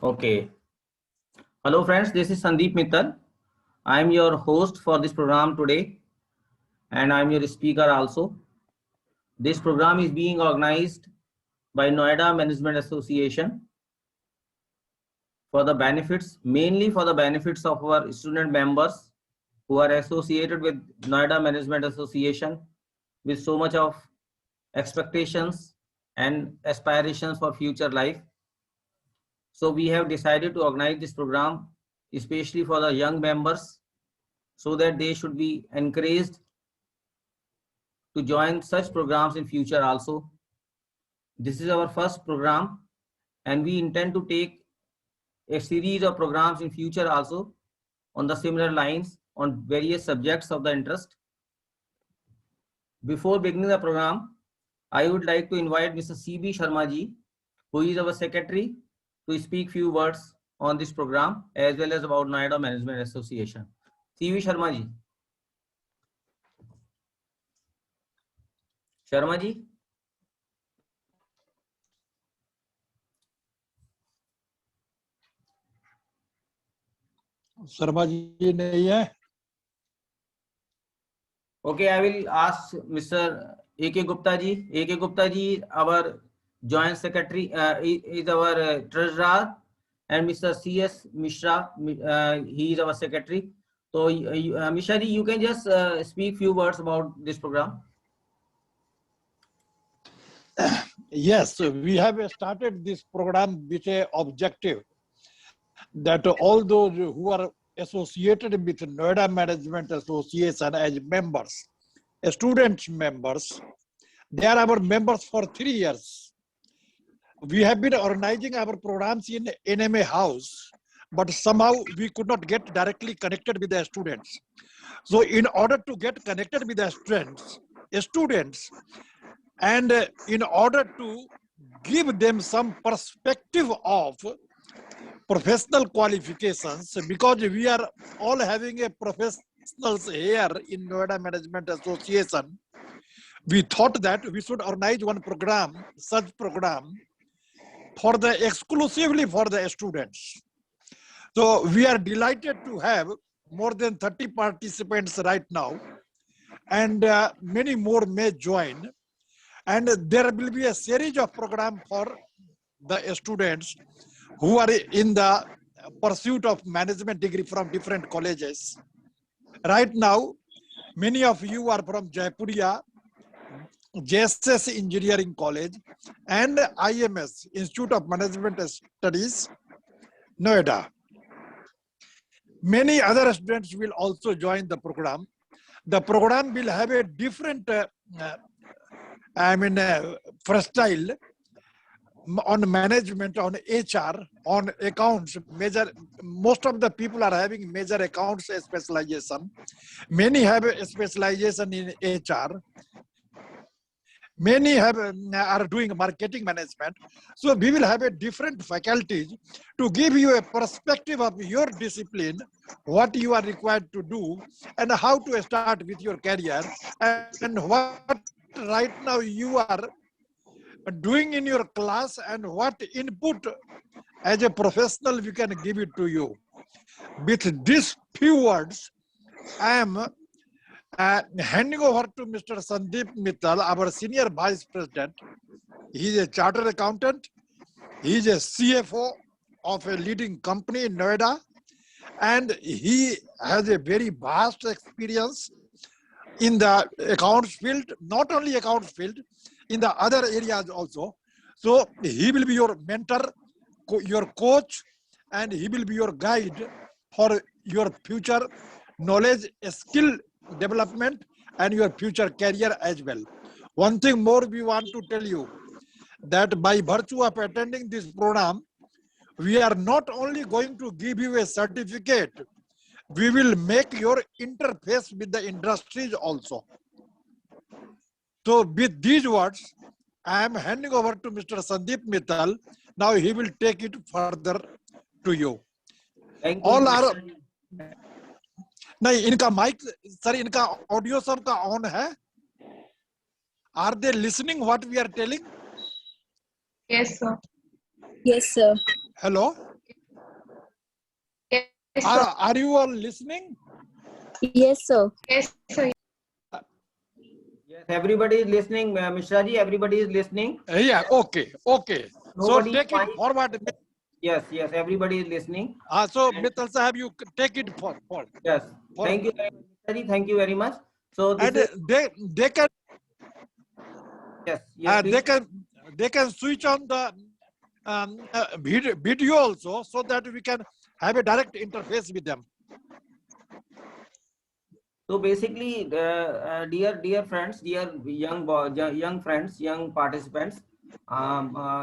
Okay. Hello friends, this is Sandeep Mittal. I am your host for this program today and I am your speaker also. This program is being organized by Noida Management Association for the benefits, mainly for the benefits of our student members who are associated with Noida Management Association with so much of expectations and aspirations for future life. So we have decided to organize this program especially for the young members so that they should be encouraged to join such programs in future also. This is our first program and we intend to take a series of programs in future also on the similar lines on various subjects of the interest. Before beginning the program, I would like to invite Mr. C.B. Sharma ji, who is our secretary, to speak few words on this program as well as about Noida Management Association. C.B. Sharma ji. Sharma ji. Sharma ji नहीं है. Okay, I will ask Mr. A.K. Gupta ji. A.K. Gupta ji, our joint secretary, is our treasurer, and Mr. C.S. Mishra, he is our secretary. So, Mishra ji, you can just speak few words about this program. Yes, we have started this program with an objective that all those who are associated with Noida Management Association as members, student members, they are our members for 3 years. We have been organizing our programs in NMA House, but somehow we could not get directly connected with the students. So in order to get connected with the students, and in order to give them some perspective of professional qualifications, because we are all having a professionals here in Noida Management Association, we thought that we should organize one program, such program, for the exclusively for the students. So we are delighted to have more than 30 participants right now, and many more may join. And there will be a series of programs for the students who are in the pursuit of management degree from different colleges. Right now, many of you are from Jaipuria, JSS Engineering College, and IMS, Institute of Management Studies, Noida. Many other students will also join the program. The program will have a different style on management, on HR, on accounts. Most of the people are having major accounts specialization. Many have a specialization in HR. Many are doing marketing management. So we will have a different faculties to give you a perspective of your discipline, what you are required to do, and how to start with your career, and what right now you are doing in your class, and what input as a professional we can give it to you. With these few words, I am handing over to Mr. Sandeep Mittal, our Senior Vice President. He is a chartered accountant. He is a CFO of a leading company in Noida. And he has a very vast experience in the accounts field, not only accounts field, in the other areas also. So he will be your mentor, your coach, and he will be your guide for your future knowledge, skill development, and your future career as well. One thing more we want to tell you, that by virtue of attending this program, we are not only going to give you a certificate, we will make your interface with the industries also. So with these words, I am handing over to Mr. Sandeep Mittal. Now he will take it further to you. Thank you. All are नहीं इनका mic sir इनका audio सबका on है. Are they listening what we are telling? Yes, sir. Yes, sir. Hello. Are you all listening? Yes, sir. Yes, sir. Yes, everybody is listening. Mishra ji, everybody is listening. Yeah, okay. So Nobody take it find- forward. Yes, everybody is listening. So Mittal Sahab, you take it forward. Yes, For- thank you very much, Mishra ji. Thank you very much. So this And is, they can please. they can switch on the video also, so that we can have a direct interface with them. So basically, dear friends, dear young friends, young participants,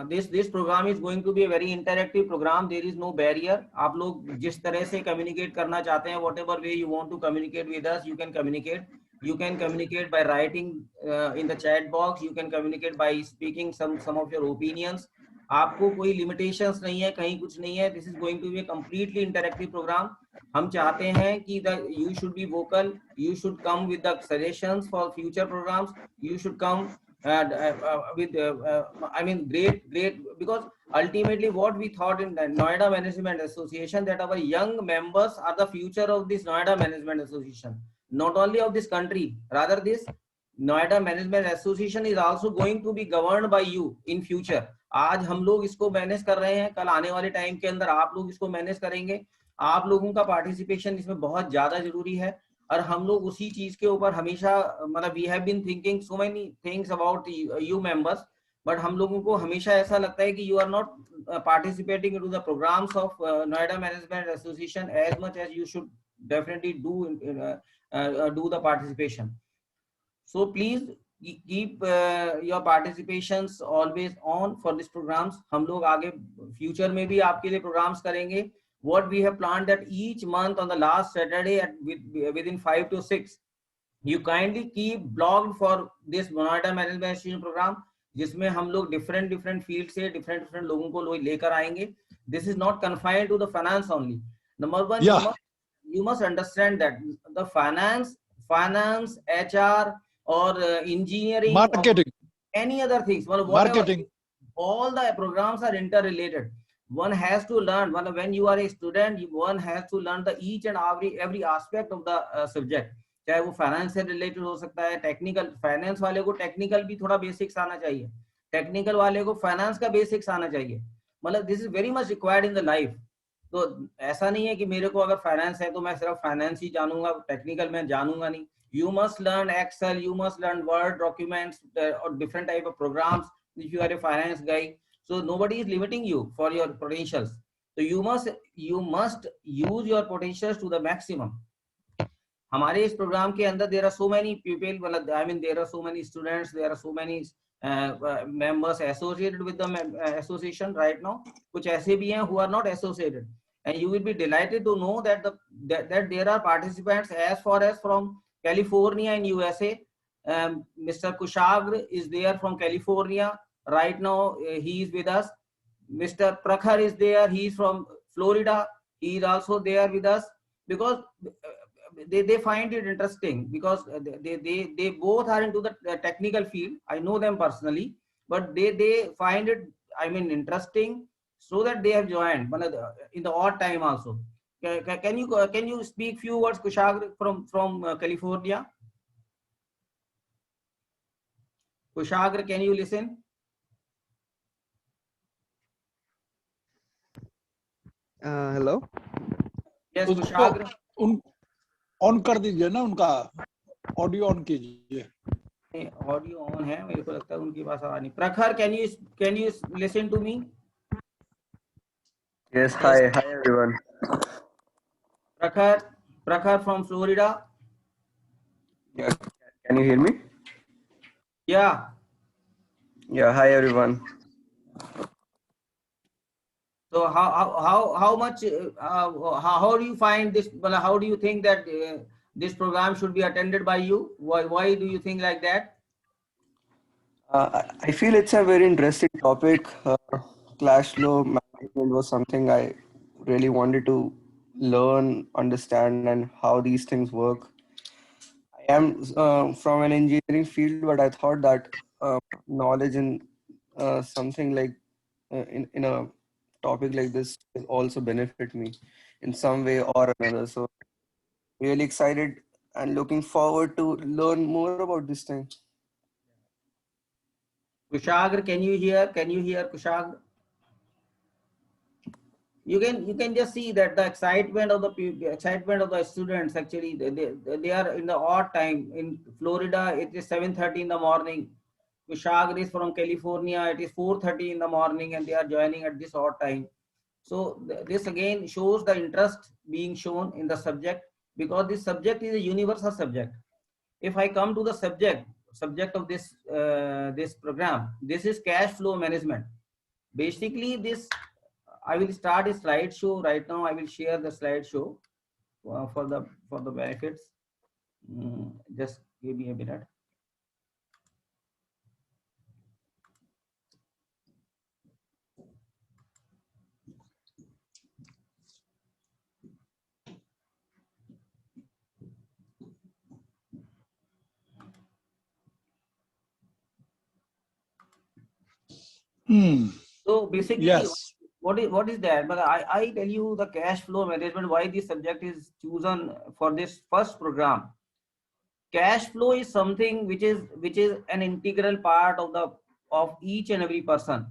this program is going to be a very interactive program. There is no barrier. आप लोग जिस तरह से communicate करना चाहते हैं, whatever way you want to communicate with us, you can communicate. You can communicate by writing in the chat box. You can communicate by speaking some of your opinions. आपको कोई limitations नहीं है, कहीं कुछ नहीं है. This is going to be a completely interactive program. हम चाहते हैं कि you should be vocal, you should come with the suggestions for future programs, you should come with I mean great, because ultimately what we thought in the Noida Management Association, that our young members are the future of this Noida Management Association, not only of this country, rather this Noida Management Association is also going to be governed by you in future. आज हम लोग इसको manage कर रहे हैं, कल आने वाले टाइम के अंदर आप लोग इसको मैनेज करेंगे. आप लोगों का पार्टिसिपेशन इसमें बहुत ज्यादा जरूरी है, और हम लोग उसी चीज के ऊपर हमेशा, मतलब we have been thinking so many things about you members, but हम लोगों को हमेशा ऐसा लगता है कि you are not participating into the programmes of Noida management association as much as you should definitely do the participation. So please keep your participations always on for these programs. हम लोग आगे future में भी आपके लिए programs करेंगे. What we have planned that each month on the last Saturday at within 5 to 6, you kindly keep blocked for this Noida Management Association program, जिसमें हम लोग different fields से different लोगों को लेकर आएंगे. This is not confined to the finance only. Number one, Yeah. you must understand that the finance, HR, or engineering, Marketing. or any other things, well, Marketing. all the programs are interrelated. One has to learn, when you are a student, one has to learn the each and every aspect of the subject. चाहे वो finance से related हो सकता है, technical, finance वाले को technical भी थोड़ा बेसिक्स आना चाहिए, टेक्निकल वाले को फाइनेंस का बेसिक्स आना चाहिए. मतलब this is very much required in the life. तो ऐसा नहीं है कि मेरे को अगर फाइनेंस है तो मैं सिर्फ फाइनेंस ही जानूंगा, टेक्निकल मैं जानूंगा नहीं. You must learn Excel, you must learn Word documents, or different type of programs if you are a finance guy. So nobody is limiting you for your potentials. So you must use your potentials to the maximum. हमारे इस programme के अंदर there are so many people, I mean there are so many students, there are so many members associated with the association right now. कुछ ऐसे भी हैं who are not associated, and you will be delighted to know that that there are participants as far as from California in USA. Mr. Kushagra is there from California right now. He is with us. Mr. Prakhar is there. He is from Florida. He is also there with us, because they find it interesting, because they both are into the technical field. I know them personally, but they find it, I mean, interesting, so that they have joined in the odd time also. Can you speak few words, Kushagra, from California? Kushagra, can you listen? Hello. Yes, Kushagra. On कर दीजिए ना, उनका audio on कीजिए. Audio on है, मेरे को लगता है उनकी पास आवाज नहीं. प्रखर, can you listen to me? Yes. Hi everyone. Prakhar from Florida. Yes. Can you hear me? Yeah. Yeah. Hi everyone. So how much how do you find this? How do you think that this program should be attended by you? Why do you think like that? I feel it's a very interesting topic. Cash flow management was something I really wanted to learn, understand, and how these things work. I am from an engineering field, but I thought that knowledge in something like in a topic like this will also benefit me in some way or another. So really excited and looking forward to learn more about this thing. Kushagra, can you hear? Can you hear Kushagra? You can just see that the excitement of the students, actually they are in the odd time. In Florida it is 7:30 in the morning. Kushagra is from California, it is 4:30 in the morning, and they are joining at this odd time. So this again shows the interest being shown in the subject, because this subject is a universal subject. If I come to the subject of this program, this is cash flow management. Basically, this I will start a slideshow right now. I will share the slideshow for the benefits. Just give me a minute. So basically, Yes. what is that? But I tell you the cash flow management, why this subject is chosen for this first program. Cash flow is something which is an integral part of each and every person,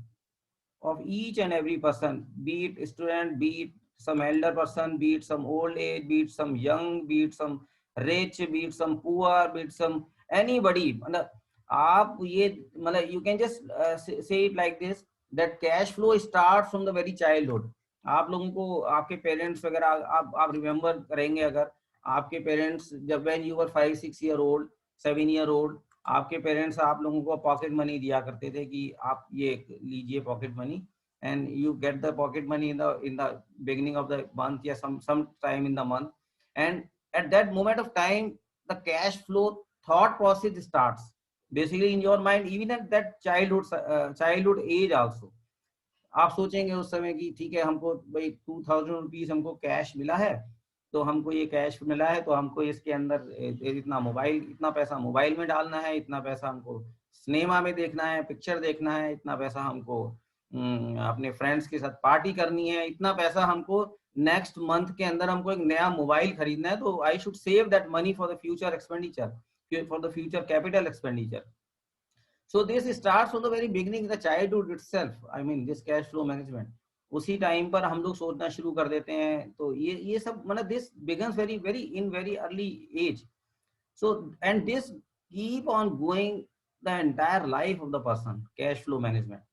be it student, be it some elder person, be it some old age, be it some young, be it some rich, be it some poor, be it some anybody. मतलब आप ये मतलब you can just say it like this, that cash flow starts from the very childhood. आप लोगों को आपके parents वगैरह आप रिमेम्बर करेंगे, अगर आपके पेरेंट्स जब when you were 5-6 year old 7 year old, आपके पेरेंट्स आप लोगों को पॉकेट मनी दिया करते थे कि आप ये लीजिए pocket money, and you get the pocket money in the beginning of the month, या some time in the month, and at that moment of time the cash flow thought process starts basically in your mind, even at that childhood age also. आप सोचेंगे उस समय कि ठीक है, हमको भाई 2000 रुपीज हमको कैश मिला है, तो हमको ये कैश मिला है तो हमको इसके अंदर इतना पैसा मोबाइल में डालना है, इतना पैसा हमको सिनेमा में देखना है, पिक्चर देखना है, इतना पैसा हमको अपने फ्रेंड्स के साथ पार्टी करनी है, इतना पैसा हमको नेक्स्ट मंथ के अंदर हमको एक नया मोबाइल खरीदना है, तो I should save that money for the future expenditure, for the future capital expenditure. So this starts from the very beginning, the childhood itself. I mean this cash flow management. उसी time पर हम लोग सोचना शुरू कर देते हैं, तो ये सब मतलब this begins very early age. So and this keep on going the entire life of the person. Cash flow management.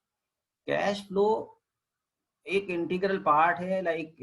Cash flow एक इंटीग्रल पार्ट है, like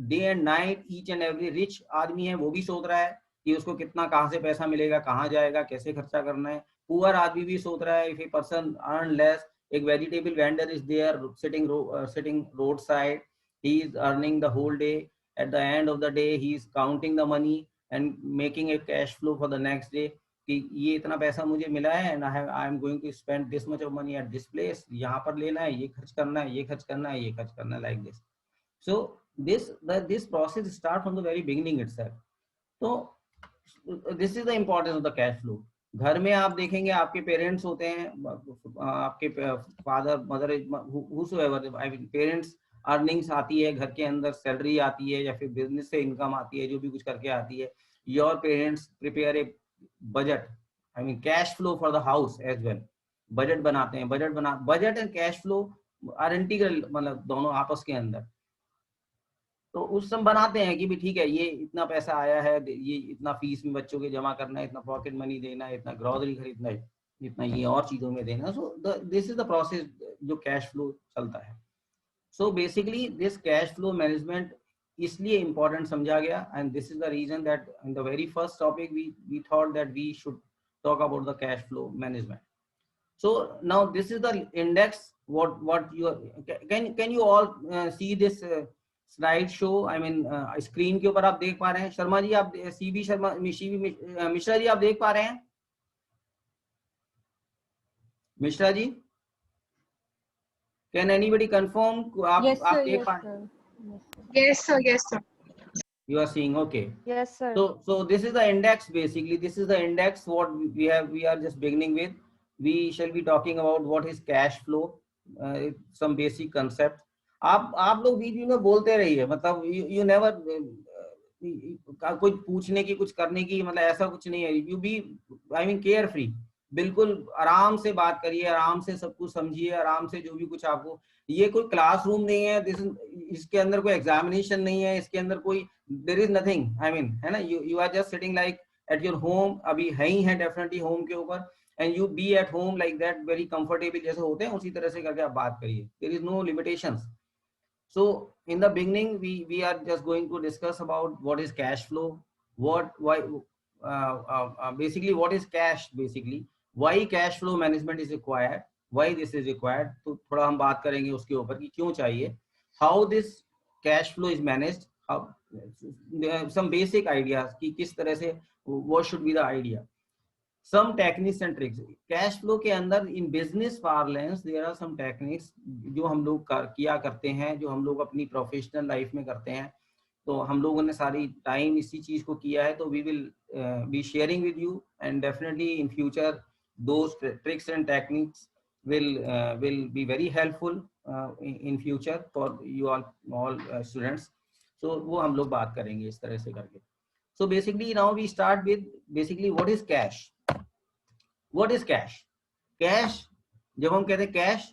day and night each and every rich आदमी है वो भी सोच रहा है कि उसको कितना कहाँ से पैसा मिलेगा, कहाँ जाएगा, कैसे खर्चा करना है. पुअर आदमी भी सोच रहा है, if a person earn less, एक vegetable vendor is there sitting road side, he is earning the whole day, at the end of the day he is counting the money and making a cash flow for the next day, कि ये इतना पैसा मुझे मिला है and I am going to spend this much of money at this place, यहाँ पर लेना है, ये खर्च करना है, ये खर्च करना है, ये खर्च करना है, like this. So this process start from the very beginning itself. तो this is the importance of the cash flow. घर में आप देखेंगे आपके पेरेंट्स होते हैं, आपके father mother whosoever, I mean parents, earnings आती है घर के अंदर, सैलरी आती है या फिर बिजनेस से इनकम आती है, जो भी कुछ करके आती है. Your parents prepare a budget, I mean cash flow for the house as well. Budget बनाते हैं, budget and cash flow are integral, मतलब दोनों आपस के अंदर. तो उस समय बनाते हैं कि भी ठीक है, ये इतना पैसा आया है, ये इतना फीस में बच्चों के जमा करना है, इतना पॉकेट मनी देना है, इतना ग्रोसरी खरीदना है, इतना ये और चीजों में देना. So this is the process जो कैश फ्लो चलता है. So basically this cash flow management इसलिए इम्पोर्टेंट समझा गया, and this is the reason that in the very first topic we thought that we should talk about the cash flow management. So now this is the index, what you can you all see this slide show, I mean screen के ऊपर आप देख पा रहे हैं? शर्मा जी आप, CB Sharma, Mishra ji आप देख पा रहे हैं? Mishra ji, can anybody confirm? आप देख पा रहे हैं? Yes, sir. You are seeing, okay. Yes, sir. So this is the index. Basically this is the index what we are just beginning with. We shall be talking about what is cash flow, some basic concepts. आप लोग बीच बीच में बोलते रहिए, मतलब you never, कुछ पूछने की कुछ करने की मतलब ऐसा कुछ नहीं है। You be I mean care free, बिल्कुल आराम से बात करिए, आराम से सब कुछ समझिए, आराम से जो भी कुछ आपको, ये कोई क्लासरूम नहीं है, इसके अंदर कोई एग्जामिनेशन नहीं है, इसके अंदर कोई there is nothing, I mean, है ना, you are just sitting like at your home, अभी है ही है डेफिनेटली होम के ऊपर, and you be at home like that, very comfortable जैसे होते हैं उसी तरह से करके आप बात करिए, there is no limitations. So in the beginning, we are just going to discuss about what is cash flow, basically what is cash, basically why cash flow management is required, why this is required, तो थोड़ा हम बात करेंगे उसके ऊपर कि क्यों चाहिए, how this cash flow is managed, how some basic ideas कि किस तरह से what should be the idea, some techniques and tricks। Cash flow के अंदर in business parlance there are some techniques जो हम लोग किया करते हैं, जो हम लोग अपनी प्रोफेशनल लाइफ में करते हैं, तो हम लोगों ने सारी टाइम इसी चीज को किया है, तो we will be sharing with you, and definitely in future those tricks and techniques will be very helpful in future for you all students। so वो हम लोग बात करेंगे इस तरह से करके। so basically now we start with basically what is cash। What is cash? Cash, जब हम कहते हैं कैश,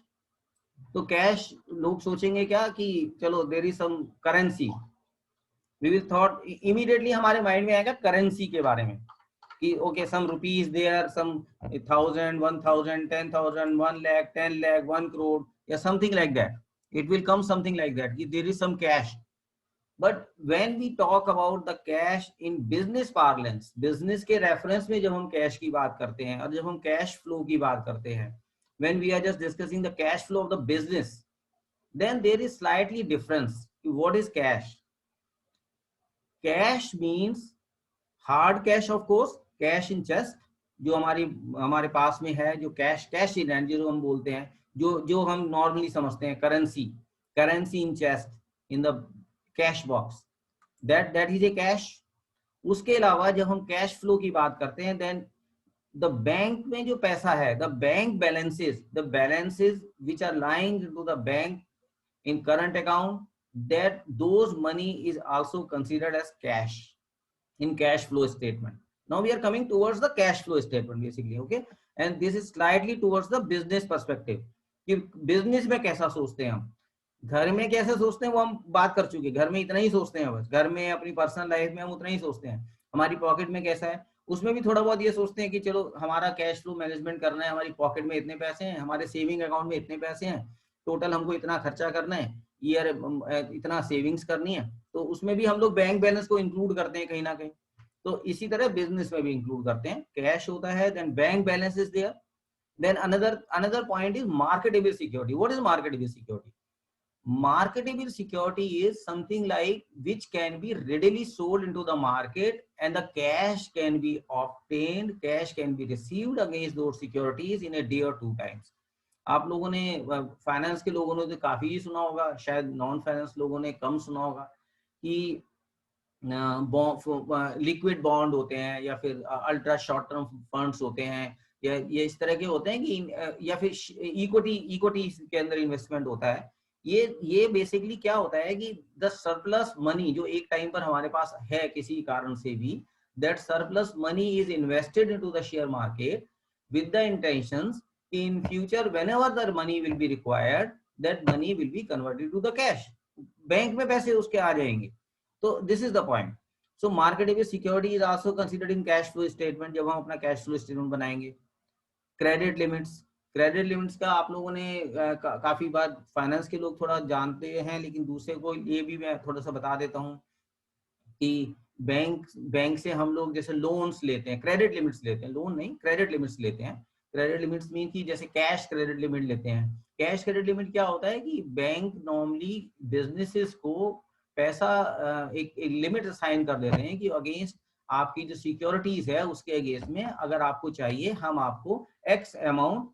तो कैश लोग सोचेंगे क्या कि चलो there is some currency, we will thought immediately हमारे माइंड में आएगा करेंसी के बारे में कि okay some rupees there, some 1000, 1000, 10,000, 1 lakh, 10 lakh, 1 crore या something like that, it will come something like that कि there is some cash. But when we talk about the cash in business parlance, business के reference में जब हम cash की बात करते हैं और जब हम cash flow की बात करते हैं, when we are just discussing the cash flow of the business, then there is slightly difference। What is cash? Cash means hard cash, of course, cash in chest, जो हमारे पास में है, जो कैश इन हैंड जो हम बोलते हैं, जो हम नॉर्मली समझते हैं currency in chest, in the cash box, that is a cash. उसके अलावा जब हम कैश फ्लो की बात करते हैं, देन द बैंक में जो पैसा है, the bank balances which are lying to the bank in current account, that those money is also considered as cash in cash flow statement। now we are coming towards the cash flow statement basically, okay, and this is slightly towards the business perspective कि business में कैसा सोचते हैं हम, घर में कैसे सोचते हैं वो हम बात कर चुके, घर में इतना ही सोचते हैं, बस घर में अपनी पर्सनल लाइफ में हम उतना ही सोचते हैं। हमारी पॉकेट में कैसा है उसमें भी थोड़ा बहुत ये सोचते हैं कि चलो हमारा कैश फ्लो मैनेजमेंट करना है, हमारी पॉकेट में इतने पैसे हैं, हमारे सेविंग अकाउंट में इतने पैसे हैं, टोटल हमको इतना खर्चा करना है, ईयर इतना सेविंग्स करनी है, तो उसमें भी हम लोग बैंक बैलेंस को इंक्लूड करते हैं कहीं ना कहीं। तो इसी तरह बिजनेस में भी इंक्लूड करते हैं, कैश होता है, then bank balance is there, then another point is marketable security। what is marketable security? Marketable security is something like which can be readily sold into the market and the cash can be obtained, cash can be received against those securities in a day or 2 times। आप लोगों ने finance के लोगों ने तो काफी ही सुना होगा, शायद नॉन फाइनेंस लोगों ने कम सुना होगा कि लिक्विड बॉन्ड होते हैं या फिर अल्ट्रा शॉर्ट टर्म फंड्स होते हैं, या ये इस तरह के होते हैं कि या फिर इक्विटी के अंदर इन्वेस्टमेंट होता है। ये बेसिकली क्या होता है कि द सरप्लस मनी जो एक टाइम पर हमारे पास है किसी कारण से भी, that surplus money is invested into the share market with the intentions in future whenever the money will be required, that money will be converted to the cash। Bank में पैसे उसके आ जाएंगे। तो this is the point। so marketable security is also considered in cash flow statement जब हम अपना cash flow statement बनाएंगे। Credit limits का आप लोगों ने काफी बार फाइनेंस के लोग थोड़ा जानते हैं, लेकिन दूसरे को ये भी मैं थोड़ा सा बता देता हूँ कि बैंक से हम लोग जैसे लोन्स लेते हैं, क्रेडिट लिमिट्स लेते हैं, लोन नहीं क्रेडिट लिमिट्स लेते हैं। क्रेडिट लिमिट्स मीन कि जैसे कैश क्रेडिट लिमिट लेते हैं। कैश क्रेडिट लिमिट क्या होता है कि बैंक नॉर्मली बिजनेसेस को पैसा एक लिमिट असाइन कर देते हैं कि अगेंस्ट आपकी जो सिक्योरिटीज है उसके अगेंस्ट में अगर आपको चाहिए हम आपको X amount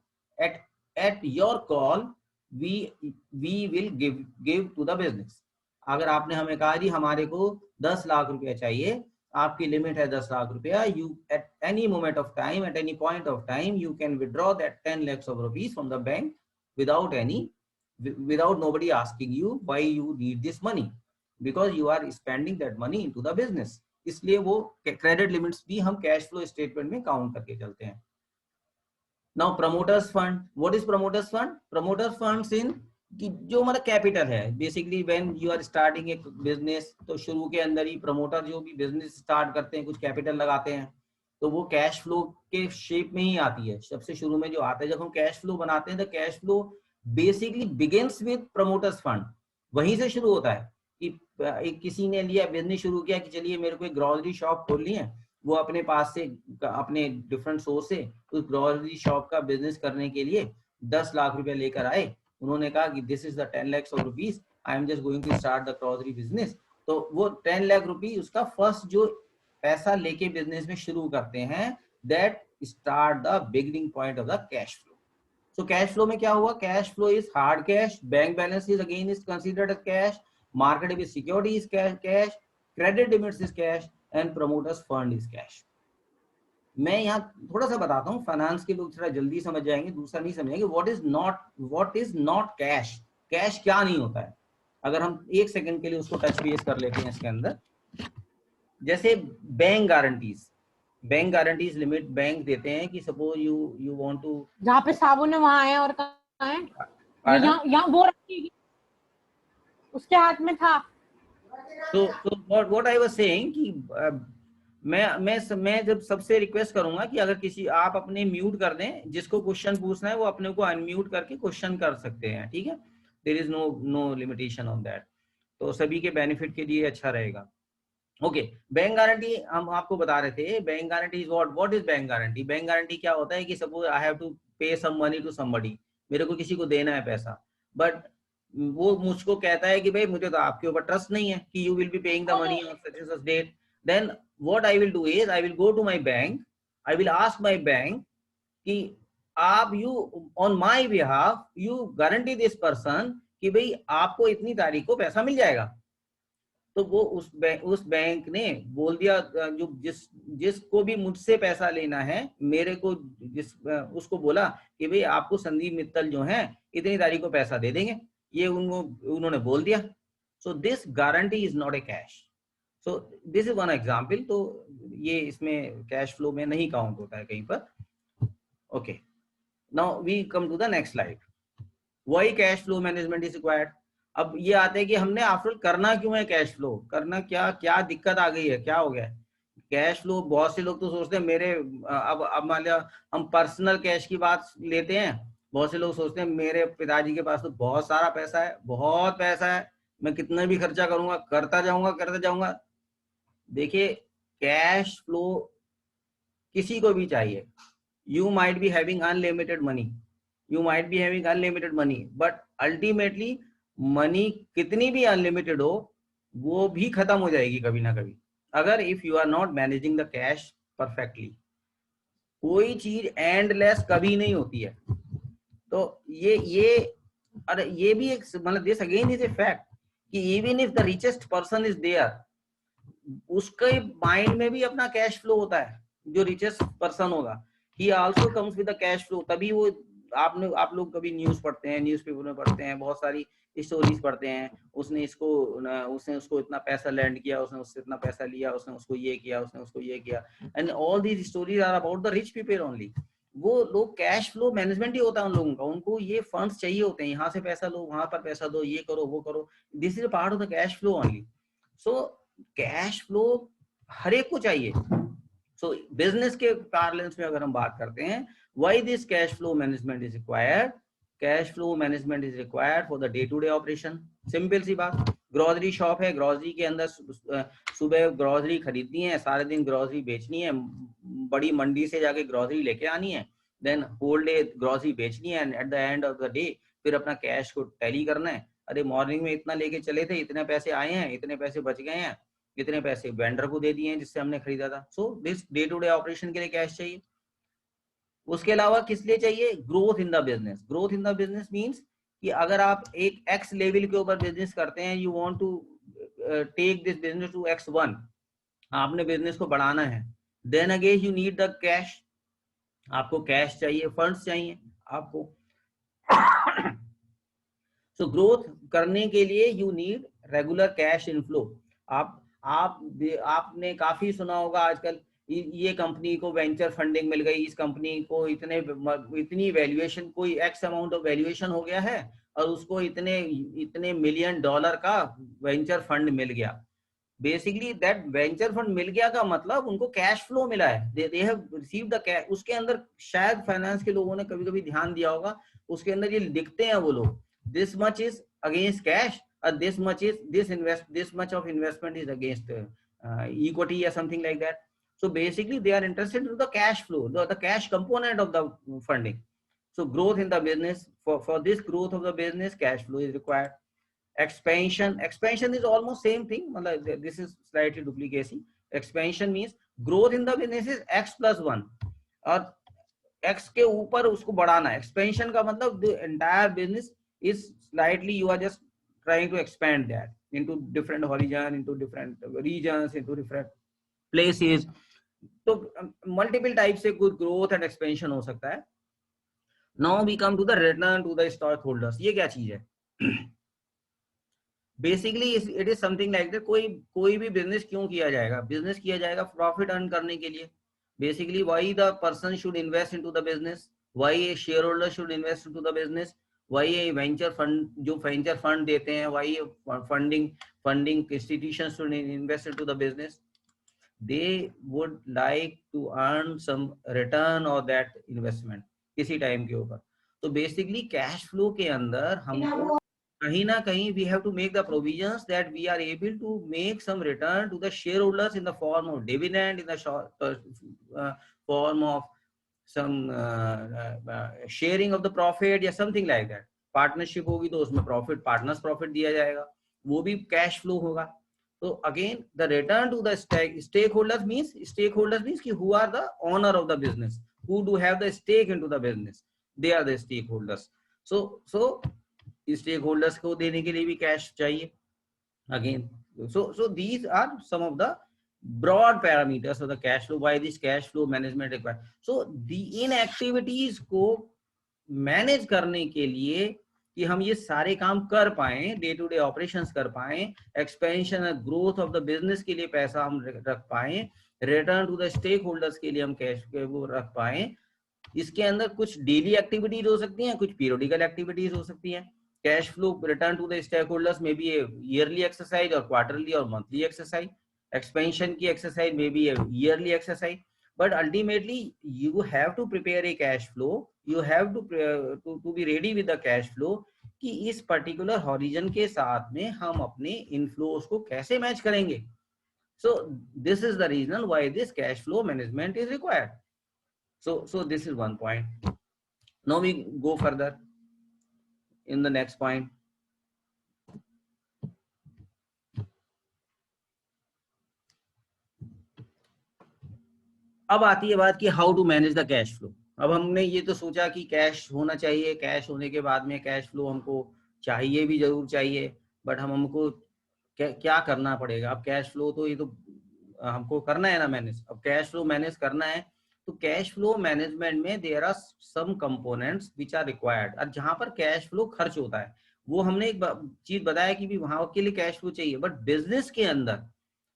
at your call we will give to the business. अगर आपने हमें कहा जी हमारे को 10 लाख रुपया चाहिए, आपकी लिमिट है 10 लाख रुपया, you at any moment of time, at any point of time you can withdraw that 10 lakhs of rupees from the bank without any without nobody asking you why you need this money, because you are spending that money into the business. इसलिए वो credit limits भी हम cash flow statement में count करके चलते हैं. Now promoters fund, what is promoters fund? Promoters funds इन कि जो हमारा कैपिटल है, basically when you are starting a business, तो शुरू के अंदर ही प्रमोटर जो भी बिजनेस स्टार्ट करते हैं कुछ कैपिटल लगाते हैं, तो वो कैश फ्लो के शेप में ही आती है. सबसे शुरू में जो आता है, जब हम कैश फ्लो बनाते हैं, तो cash flow basically begins with promoters fund. वहीं से शुरू होता है कि किसी ने लिया बिजनेस शुरू किया कि चलिए मेरे को एक ग्रोसरी शॉप खोलनी है, वो अपने पास से अपने डिफरेंट सोर्स से उस ग्रोसरी शॉप का बिजनेस करने के लिए 10 लाख रुपए लेकर आए. उन्होंने कहा कि this is the 10 lakhs of rupees, I am just going to start the grocery business. तो वो 10 लाख रुपए उसका फर्स्ट जो पैसा लेके बिजनेस में शुरू करते हैं, that start the beginning point of the cash flow. So cash flow में क्या हुआ? Cash flow is hard cash, bank balance is again is considered as cash, marketable security is cash, credit limits is cash, and promoters fund is cash. मैं यहाँ थोड़ा सा बताता हूँ, finance के लोग थोड़ा जल्दी समझ जाएंगे, दूसरा नहीं समझेंगे. what is not cash, cash क्या नहीं होता है. अगर हम एक सेकंड के लिए उसको टच बेस कर लेते हैं इसके अंदर, जैसे बैंक गारंटीज लिमिट बैंक देते हैं कि सपोज यू वांट टू, जहाँ पे साबुन है वहाँ है, और कहाँ है? यहाँ वो रखी उसके हाथ में था. तो what I was saying कि मैं जब सबसे रिक्वेस्ट करूंगा कि अगर किसी आप अपने म्यूट कर दें, जिसको क्वेश्चन पूछना है वो अपने को अनम्यूट करके क्वेश्चन कर सकते हैं, ठीक है. There is no limitation on that. तो सभी के बेनिफिट के लिए अच्छा रहेगा. ओके, बैंक गारंटी हम आपको बता रहे थे. Bank guarantee is what is bank guarantee? Bank guarantee क्या होता है कि सपोज आई हैव टू पे सम मनी टू समबडी, मेरे को किसी को देना है पैसा, बट वो मुझको कहता है कि भाई मुझे तो आपके ऊपर ट्रस्ट नहीं है कि you will be paying the money on such and such date. Then what I will do is I will go to my bank, I will ask my bank कि आप you on my behalf you guarantee this person कि भाई आपको इतनी तारीख को पैसा मिल जाएगा. तो वो उस बैंक ने बोल दिया, जो जिसको भी मुझसे पैसा लेना है, मेरे को उसको बोला कि भाई आपको संदीप मित्तल जो हैं इतनी तारीख को पैसा दे देंगे, ये उन्होंने बोल दिया. So this guarantee is not a cash. So this is one example. तो ये इसमें कैश फ्लो में नहीं काउंट होता है कहीं पर. Okay, now we come to the next slide. Why cash flow management is required. अब ये आते हैं कि हमने आफ्टर करना क्यों है कैश फ्लो, करना क्या दिक्कत आ गई है, क्या हो गया कैश फ्लो. बहुत से लोग तो सोचते हैं मेरे अब मान लिया हम पर्सनल कैश की बात लेते हैं, बहुत से लोग सोचते हैं मेरे पिताजी के पास तो बहुत सारा पैसा है, बहुत पैसा है, मैं कितना भी खर्चा करूंगा करता जाऊंगा. देखिए कैश फ्लो किसी को भी चाहिए. You might be having unlimited money, but ultimately money कितनी भी अनलिमिटेड हो वो भी खत्म हो जाएगी कभी ना कभी, अगर if you are not managing the cash perfectly. कोई चीज एंडलेस कभी नहीं होती है. तो ये भी एक मतलब this again is a fact कि even if the richest person is there, उसके माइंड में भी अपना कैश फ्लो होता है. जो रिचेस्ट पर्सन होगा ही also comes with the cash flow. तभी वो आप लोग कभी न्यूज पढ़ते हैं, न्यूज़पेपर में पढ़ते हैं, बहुत सारी स्टोरीज पढ़ते हैं, उसने उसको इतना पैसा लैंड किया, उसने उससे इतना पैसा लिया, उसने उसको ये किया, उसने उसको ये किया. And all these stories are about the rich people only. वो लोग कैश फ्लो मैनेजमेंट ही होता है उन लोगों का. उनको ये फंड्स चाहिए होते हैं, यहाँ से पैसा लो, वहां पर पैसा दो, ये करो वो करो. This is a part of the cash flow only. So cash flow हर एक को चाहिए. सो बिजनेस के पार्लेंस में अगर हम बात करते हैं, why this cash flow management is required. Cash flow management is required for the day to day operation. Simple सी बात, ग्रोसरी शॉप है, ग्रोसरी के अंदर सुबह ग्रोसरी खरीदनी है, सारे दिन ग्रोसरी बेचनी है, बड़ी मंडी से जाके ग्रोसरी लेके आनी है, देन होल डे ग्रोसरी बेचनी है, and eight the end of the day फिर अपना कैश को टैली करना है. अरे मॉर्निंग में इतना लेके चले थे, इतने पैसे आए हैं, इतने पैसे बच गए हैं, इतने पैसे वेंडर को दे दिए हैं जिससे हमने खरीदा था. So this day to day operation के लिए कैश चाहिए. उसके अलावा किस लिए चाहिए? Growth in the business. Growth in the business means कि अगर आप एक एक्स लेवल के ऊपर बिजनेस करते हैं, you want to take this business to X1, आपने बिजनेस को बढ़ाना है, then again you need the cash. आपको कैश चाहिए, फंड्स चाहिए आपको. सो ग्रोथ करने के लिए you need regular cash inflow. आपने काफी सुना होगा आजकल ये कंपनी को वेंचर फंडिंग मिल गई, इस कंपनी को इतनी वैल्यूएशन, कोई एक्स अमाउंट ऑफ वैल्यूएशन हो गया है और उसको इतने मिलियन डॉलर का वेंचर फंड मिल गया। बेसिकली दैट वेंचर फंड मिल गया का मतलब उनको कैश फ्लो मिला है, they have received the cash. उसके अंदर शायद फाइनेंस के लोगों ने कभी कभी ध्यान दिया होगा, उसके अंदर ये लिखते हैं वो लोग, this much is against cash और this much of investment is against equity या something like that. So basically they are interested in the cash flow, the cash component of the funding. So growth in the business, for this growth of the business, cash flow is required. Expansion is almost same thing. This is slightly duplicacy. Expansion means growth in the business is x+1 और x के ऊपर उसको बढ़ाना। Expansion का मतलब the entire business is slightly, you are just trying to expand that into different horizon, into different regions, into different places. तो multiple type से कुछ ग्रोथ एंड एक्सपेंशन हो सकता है। Now we come to the return to the stock holders. ये क्या चीज है? Basically it is something like that, कोई भी बिजनेस क्यों किया जाएगा? बिजनेस किया जाएगा प्रॉफिट अर्न करने के लिए। Basically why the person should invest into the business, why A share holder should invest into the business, why A venture fund, जो वेंचर फंड देते हैं, why funding institutions should invest into the business. They would like to earn some return or that investment किसी time के ऊपर। तो basically cash flow के अंदर हमको कहीं ना कहीं we have to make the provisions that we are able to make some return to the shareholders in the form of dividend, in the form of some sharing of the profit या something like that। Partnership होगी तो उसमें partners profit दिया जाएगा, वो भी cash flow होगा। So again, the return to the stakeholders means ki who are the owner of the business, who do have the stake into the business, they are the stakeholders. So stakeholders को देने के लिए भी cash चाहिए again. So these are some of the broad parameters of the cash flow, why this cash flow management required. So the in activities को manage करने के लिए कि हम ये सारे काम कर पाए, डे टू डे ऑपरेशंस कर पाए, एक्सपेंशन और ग्रोथ ऑफ द बिजनेस के लिए पैसा हम रख पाए, return to the stake holders के लिए हम कैश वो रख पाए। इसके अंदर कुछ डेली एक्टिविटीज हो सकती हैं, कुछ पीरियडिकल एक्टिविटीज हो सकती हैं। Cash flow return to the stake holders में भी ईयरली एक्सरसाइज और क्वार्टरली और मंथली एक्सरसाइज। एक्सपेंशन की एक्सरसाइज में भी yearly exercise. But ultimately you have to prepare a cash flow, you have to be ready with the cash flow कि इस particular horizon के साथ में हम अपने inflows को कैसे मैच करेंगे। So this is the reason why this cash flow management is required. So this is one point. Now we go further in the next point. अब आती है बात कि how to manage the cash flow. अब हमने ये तो सोचा कि कैश होना चाहिए, कैश होने के बाद में कैश फ्लो हमको चाहिए भी, जरूर चाहिए, बट हमको क्या करना पड़ेगा? अब कैश फ्लो तो ये तो हमको करना है ना मैनेज। अब कैश फ्लो मैनेज करना है तो कैश फ्लो मैनेजमेंट में there are some components which are required. और जहां पर कैश फ्लो खर्च होता है वो हमने एक चीज बताया कि भी वहां के लिए कैश फ्लो चाहिए। बट बिजनेस के अंदर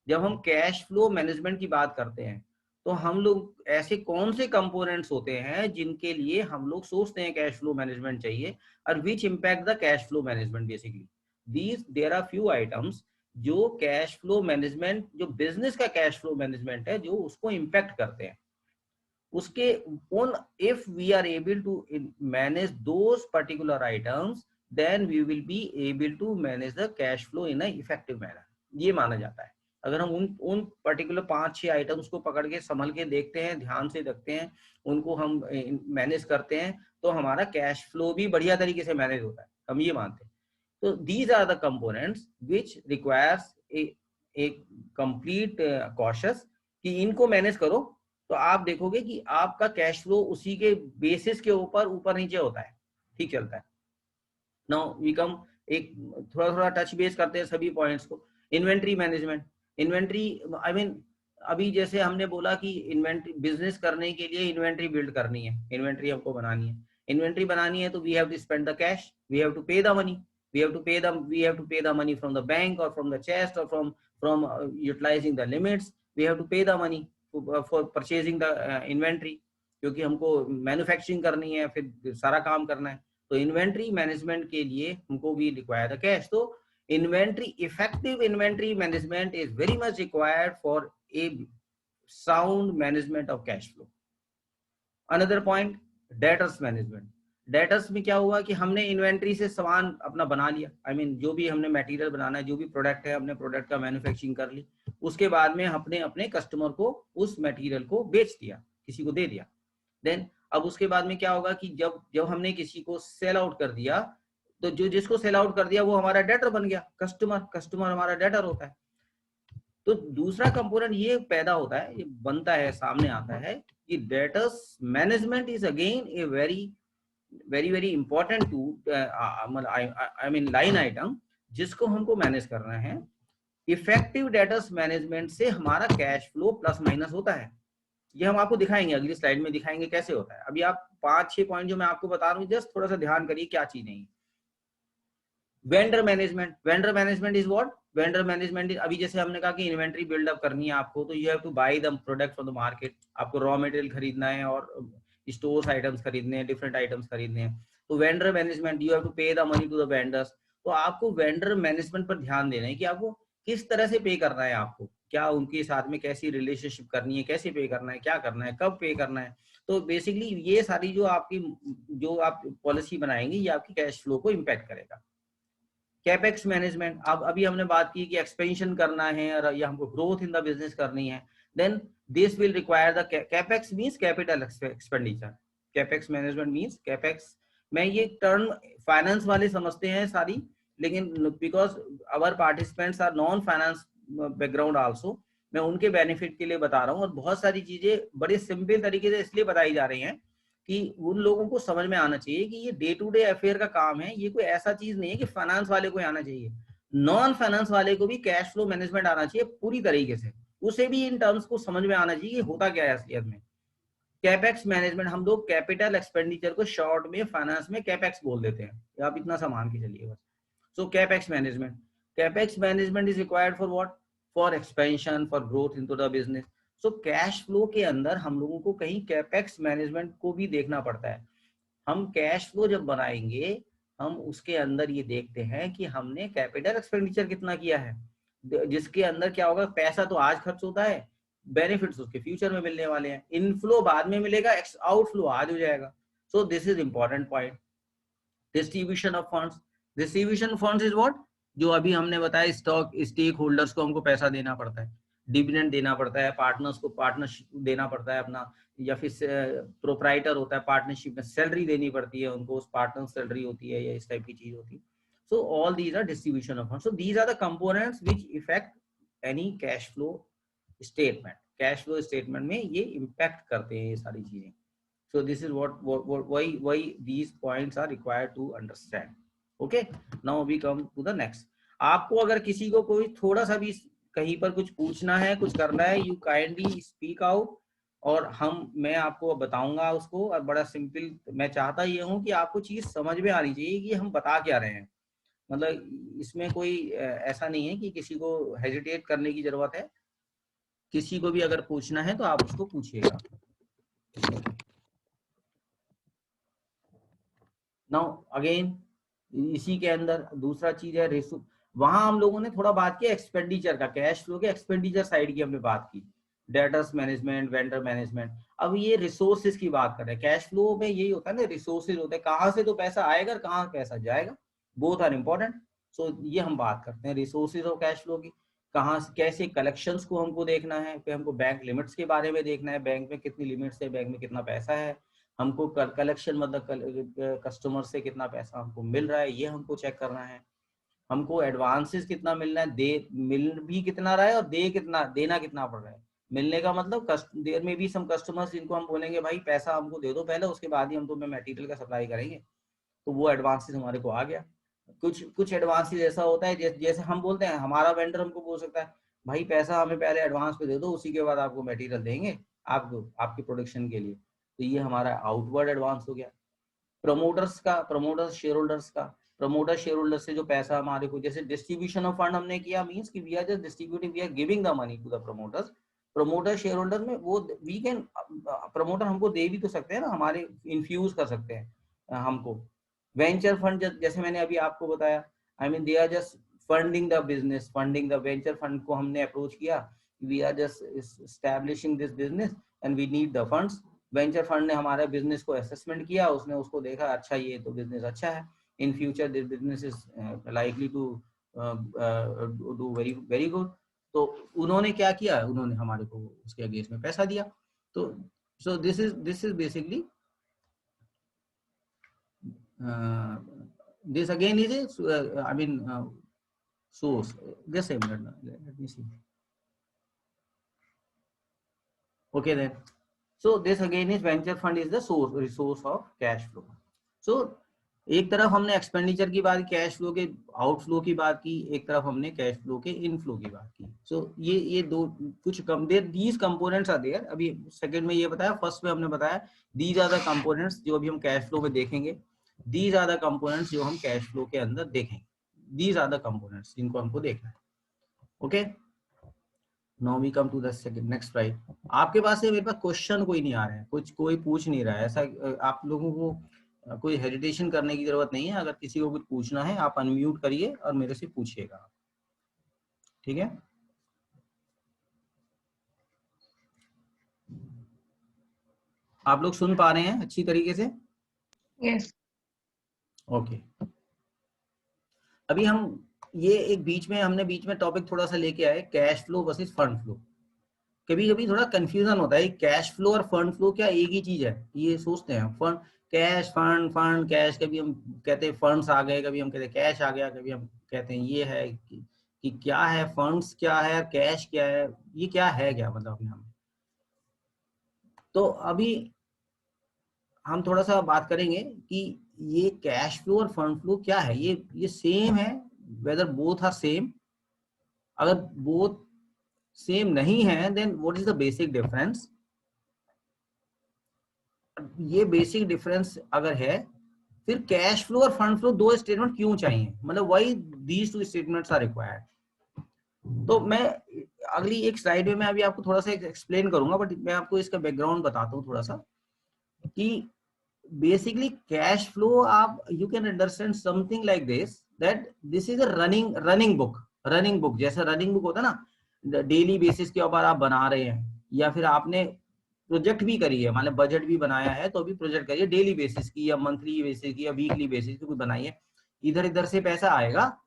जब हम कैश फ्लो मैनेजमेंट की बात करते हैं तो हम लोग ऐसे कौन से कंपोनेंट्स होते हैं जिनके लिए हम लोग सोचते हैं कैश फ्लो मैनेजमेंट चाहिए, और which impact the cash flow management. Basically there are few items जो कैश फ्लो मैनेजमेंट, जो बिजनेस का कैश फ्लो मैनेजमेंट है, जो उसको इम्पैक्ट करते हैं। उसके if we are able to manage those particular items then we will be able to manage the cash flow in a effective manner, ये माना जाता है। अगर हम उन पर्टिकुलर 5-6 आइटम्स को पकड़ के संभल के देखते हैं, ध्यान से देखते हैं, उनको हम मैनेज करते हैं, तो हमारा कैश फ्लो भी बढ़िया तरीके से मैनेज होता है, हम ये मानते हैं। तो these are the components which requires a complete cautious कि इनको मैनेज करो तो आप देखोगे कि आपका कैश फ्लो उसी के बेसिस के ऊपर नीचे होता है, ठीक चलता है। नाउ वी कम एक थोड़ा टच बेस करते हैं सभी पॉइंट्स को। Inventory management, inventory I mean अभी जैसे हमने बोला कि इन्वेंट्री बिजनेस करने के लिए इन्वेंट्री बिल्ड करनी है, इन्वेंट्री हमको बनानी है। इन्वेंट्री बनानी है तो we have to spend the cash, we have to pay the money, we have to pay the money from the bank or from the chest or from utilizing the limits. We have to pay the money for purchasing the inventory, क्योंकि हमको manufacturing करनी है, फिर सारा काम करना है, तो इन्वेंट्री मैनेजमेंट के लिए हमको भी रिक्वायर द कैश. तो inventory, effective inventory management is very much required for a sound management of cash flow. Another point, debtors management. Debtors में क्या हुआ कि हमने इन्वेंट्री से सामान अपना बना लिया, आई मीन जो भी हमने मटेरियल बनाना है, जो भी प्रोडक्ट है, हमने प्रोडक्ट का मैन्युफैक्चरिंग कर ली, उसके बाद में हमने अपने कस्टमर को उस मटेरियल को बेच दिया, किसी को दे दिया. देन अब उसके बाद में क्या होगा कि जब हमने किसी को सेल आउट कर दिया, तो जो जिसको सेल आउट कर दिया वो हमारा डेटर बन गया, कस्टमर हमारा डेटर होता है. तो दूसरा कंपोनेंट ये पैदा होता है, ये बनता है, सामने आता है कि debtors management is again a very important to I mean line item, जिसको हमको मैनेज करना है. इफेक्टिव डेटर्स मैनेजमेंट से हमारा कैश फ्लो प्लस माइनस होता है. ये हम आपको दिखाएंगे, अगली स्लाइड में दिखाएंगे कैसे होता है. अभी आप 5-6 पॉइंट जो मैं आपको बता रहा हूँ, जस्ट थोड़ा सा ध्यान करिए क्या चीज नहीं. Vendor management is what? Vendor management is, अभी जैसे हमने कहा कि इन्वेंट्री बिल्डअप करनी है आपको, तो you have to buy the product from the market. आपको रॉ मटेरियल खरीदना है और स्टोर्स आइटम्स खरीदने हैं, डिफरेंट आइटम्स खरीदने हैं. तो vendor management, you have to pay the money to the vendors. तो आपको वेंडर मैनेजमेंट पर ध्यान देना है कि आपको किस तरह से पे करना है, आपको क्या उनके साथ में कैसी रिलेशनशिप करनी है, कैसे पे करना है, क्या करना है, कब पे करना है. तो बेसिकली ये सारी जो आप पॉलिसी बनाएंगे, ये आपकी कैश फ्लो को इम्पैक्ट करेगा. कैपेक्स मैनेजमेंट, अब अभी हमने बात की कि एक्सपेंशन करना है और या हमको ग्रोथ इन द बिजनेस करनी है, then this will require the capex means capital expenditure. Capex management means capex में ये टर्म फाइनेंस वाले समझते हैं सारी, लेकिन because our participants are non finance background also, मैं उनके बेनिफिट के लिए बता रहा हूँ. और बहुत सारी चीजें बड़े सिंपल तरीके से इसलिए बताई जा रही हैं कि उन लोगों को समझ में आना चाहिए कि ये डे टू डे अफेयर का काम है. ये कोई ऐसा चीज नहीं है कि फाइनेंस वाले को आना चाहिए, नॉन फाइनेंस वाले को भी कैश फ्लो मैनेजमेंट आना चाहिए पूरी तरीके से. उसे भी इन टर्म्स को समझ में आना चाहिए कि होता क्या है असलियत में. कैपेक्स मैनेजमेंट, हम लोग कैपिटल एक्सपेंडिचर को शॉर्ट में फाइनेंस में कैपेक्स बोल देते हैं, आप इतना सा मान के चलिए बस. So capex management is required for what? For expansion, for growth into the business. So cash flow के अंदर हम लोगों को कहीं कैपेक्स मैनेजमेंट को भी देखना पड़ता है. हम कैश फ्लो जब बनाएंगे, हम उसके अंदर ये देखते हैं कि हमने कैपिटल एक्सपेंडिचर कितना किया है, जिसके अंदर क्या होगा, पैसा तो आज खर्च होता है, बेनिफिट्स उसके फ्यूचर में मिलने वाले हैं, इनफ्लो बाद में मिलेगा, आउटफ्लो आज हो जाएगा. सो this is important point. Distribution of funds is what? जो अभी हमने बताया, स्टेक होल्डर्स को हमको पैसा देना पड़ता है, डिविडेंड देना पड़ता है, पार्टनर्स को पार्टनरशिप देना पड़ता है अपना, या फिर प्रोप्राइटर होता है पार्टनरशिप में, सैलरी देनी पड़ती है उनको, उस पार्टनर सैलरी होती है या इस टाइप की चीज होती है. So all these are distribution of funds. So these are the components which effect any cash flow statement. Cash flow statement में ये इम्पैक्ट करते हैं ये सारी चीजें. So this is why these points are required to understand. Okay, now we come to the next. आपको अगर किसी को कोई थोड़ा सा भी कहीं पर कुछ पूछना है, कुछ करना है, यू काइंडली स्पीक आउट, और मैं आपको बताऊंगा उसको. और बड़ा सिंपल, मैं चाहता ये हूँ कि आपको चीज समझ में आनी चाहिए कि हम बता क्या रहे हैं. मतलब इसमें कोई ऐसा नहीं है कि किसी को हेजिटेट करने की जरूरत है. किसी को भी अगर पूछना है तो आप उसको पूछिएगा. नाउ अगेन इसी के अंदर दूसरा चीज है रेशो. वहां हम लोगों ने थोड़ा बात की एक्सपेंडिचर का, कैश फ्लो के एक्सपेंडिचर साइड की हमने बात की, डेटर्स मैनेजमेंट, वेंडर मैनेजमेंट. अब ये रिसोर्सेज की बात कर रहे हैं. कैश फ्लो में यही होता है ना, रिसोर्सेज होते हैं, कहाँ से तो पैसा आएगा, कहाँ पैसा जाएगा, बोथ आर इंपॉर्टेंट. सो ये हम बात करते हैं रिसोर्सेज और कैश फ्लो की. कहाँ कैसे कलेक्शंस को हमको देखना है, फिर हमको बैंक लिमिट्स के बारे में देखना है, बैंक में कितनी लिमिट्स है, बैंक में कितना पैसा है, हमको कलेक्शन मतलब कस्टमर से कितना पैसा हमको मिल रहा है, ये हमको चेक करना है. हमको एडवांसेस कितना मिल रहा है, मिल भी कितना रहा है, और देना कितना पड़ रहा है. मिलने का मतलब देयर में भी सम कस्टमर्स जिनको हम बोलेंगे भाई पैसा हमको दे दो पहले, उसके बाद ही हम तुम्हें मटेरियल का सप्लाई करेंगे, तो वो एडवांसेस हमारे को आ गया. कुछ एडवांसेस ऐसा होता है जैसे हम बोलते हैं, हमारा वेंडर हमको बोल सकता है भाई पैसा हमें पहले एडवांस पे दे दो, उसी के बाद आपको मटेरियल देंगे आपकी प्रोडक्शन के लिए. तो ये हमारा आउटवर्ड एडवांस हो गया. प्रमोटर्स शेयर होल्डर्स का, प्रमोटर शेयर होल्डर से जो पैसा हमारे को, जैसे डिस्ट्रीब्यूशन ऑफ फंड हमने किया मींस कि we are just distributing, we are giving the money to the promoters. Promoter share holder में वो वी कैन, प्रमोटर हमको दे भी तो सकते हैं ना, हमारे इन्फ्यूज कर सकते हैं हमको। वेंचर फंड जैसे मैंने अभी आपको बताया, I mean they are just funding the business, funding the venture fund को हमने अप्रोच किया, we are just establishing this business and we need the funds. Venture fund ने हमारे बिजनेस को असेसमेंट किया, उसने उसको देखा अच्छा ये तो बिजनेस अच्छा है, in future this business is likely to do very very good, तो उन्होंने क्या किया, उन्होंने हमारे को उसके अगेंस्ट में पैसा दिया। तो सो this is basically this again is a I mean source. Just a minute, let me see. Okay then, so this again is venture fund is the resource of cash flow. So एक तरफ हमने expenditure की बात, cash flow के outflow की बात की, एक तरफ हमने कैश फ्लो के इनफ्लो की बात की। सो ये दो कुछ दीज कंपोनेंट्स आर देयर। अभी सेकंड में ये बताया, फर्स्ट में हमने बताया दीज आर द कंपोनेंट्स जो अभी हम कैश फ्लो में देखेंगे, दीज आर द कंपोनेंट्स जो हम कैश फ्लो के अंदर देखेंगे, दीज आर द कंपोनेंट्स जिनको हमको देखना है। Okay, now we come to the second next slide. आपके पास से मेरे पास क्वेश्चन कोई नहीं आ रहा है, कोई पूछ नहीं रहा है, ऐसा आप लोगों को कोई हेजिटेशन करने की जरूरत नहीं है। अगर किसी को कुछ पूछना है आप अनम्यूट करिए और मेरे से पूछिएगा, ठीक है। आप लोग सुन पा रहे हैं अच्छी तरीके से? Yes. ओके, अभी हम ये एक बीच में टॉपिक थोड़ा सा लेके आए, cash flow versus fund flow. कभी कभी थोड़ा कंफ्यूजन होता है, कैश फ्लो और फंड फ्लो क्या एक ही चीज है, ये सोचते हैं। फंड कैश, फंड कैश, कभी हम कहते हैं फंड्स आ गए, कभी हम कहते हैं कैश आ गया, कभी हम कहते हैं ये है कि क्या है, फंड्स क्या है, कैश क्या है, ये क्या है, क्या मतलब अपने हम। तो अभी हम थोड़ा सा बात करेंगे कि ये कैश फ्लो और फंड फ्लो क्या है, ये सेम है, वेदर बोथ आर सेम। अगर बोथ सेम नहीं है then what is the basic difference. ये बेसिक डिफरेंस अगर है, फिर कैश फ्लो और फंड फ्लो दो स्टेटमेंट क्यों चाहिए, मतलब why these two statements are required. तो मैं अगली एक स्लाइड में मैं अभी आपको थोड़ा सा एक्सप्लेन करूंगा, बट मैं आपको इसका बैकग्राउंड बताता हूँ थोड़ा सा कि बेसिकली कैश फ्लो आप you can understand something like this, that this is a running book. जैसे रनिंग बुक होता है ना, डेली बेसिस के ऊपर आप बना रहे हैं, या फिर आपने प्रोजेक्ट भी करी है, मतलब बजट भी बनाया है तो भी प्रोजेक्ट करिए डेली बेसिस की या मंथली बेसिस की या वीकली बेसिस की, कुछ बनाइए। इधर इधर से पैसा आएगा,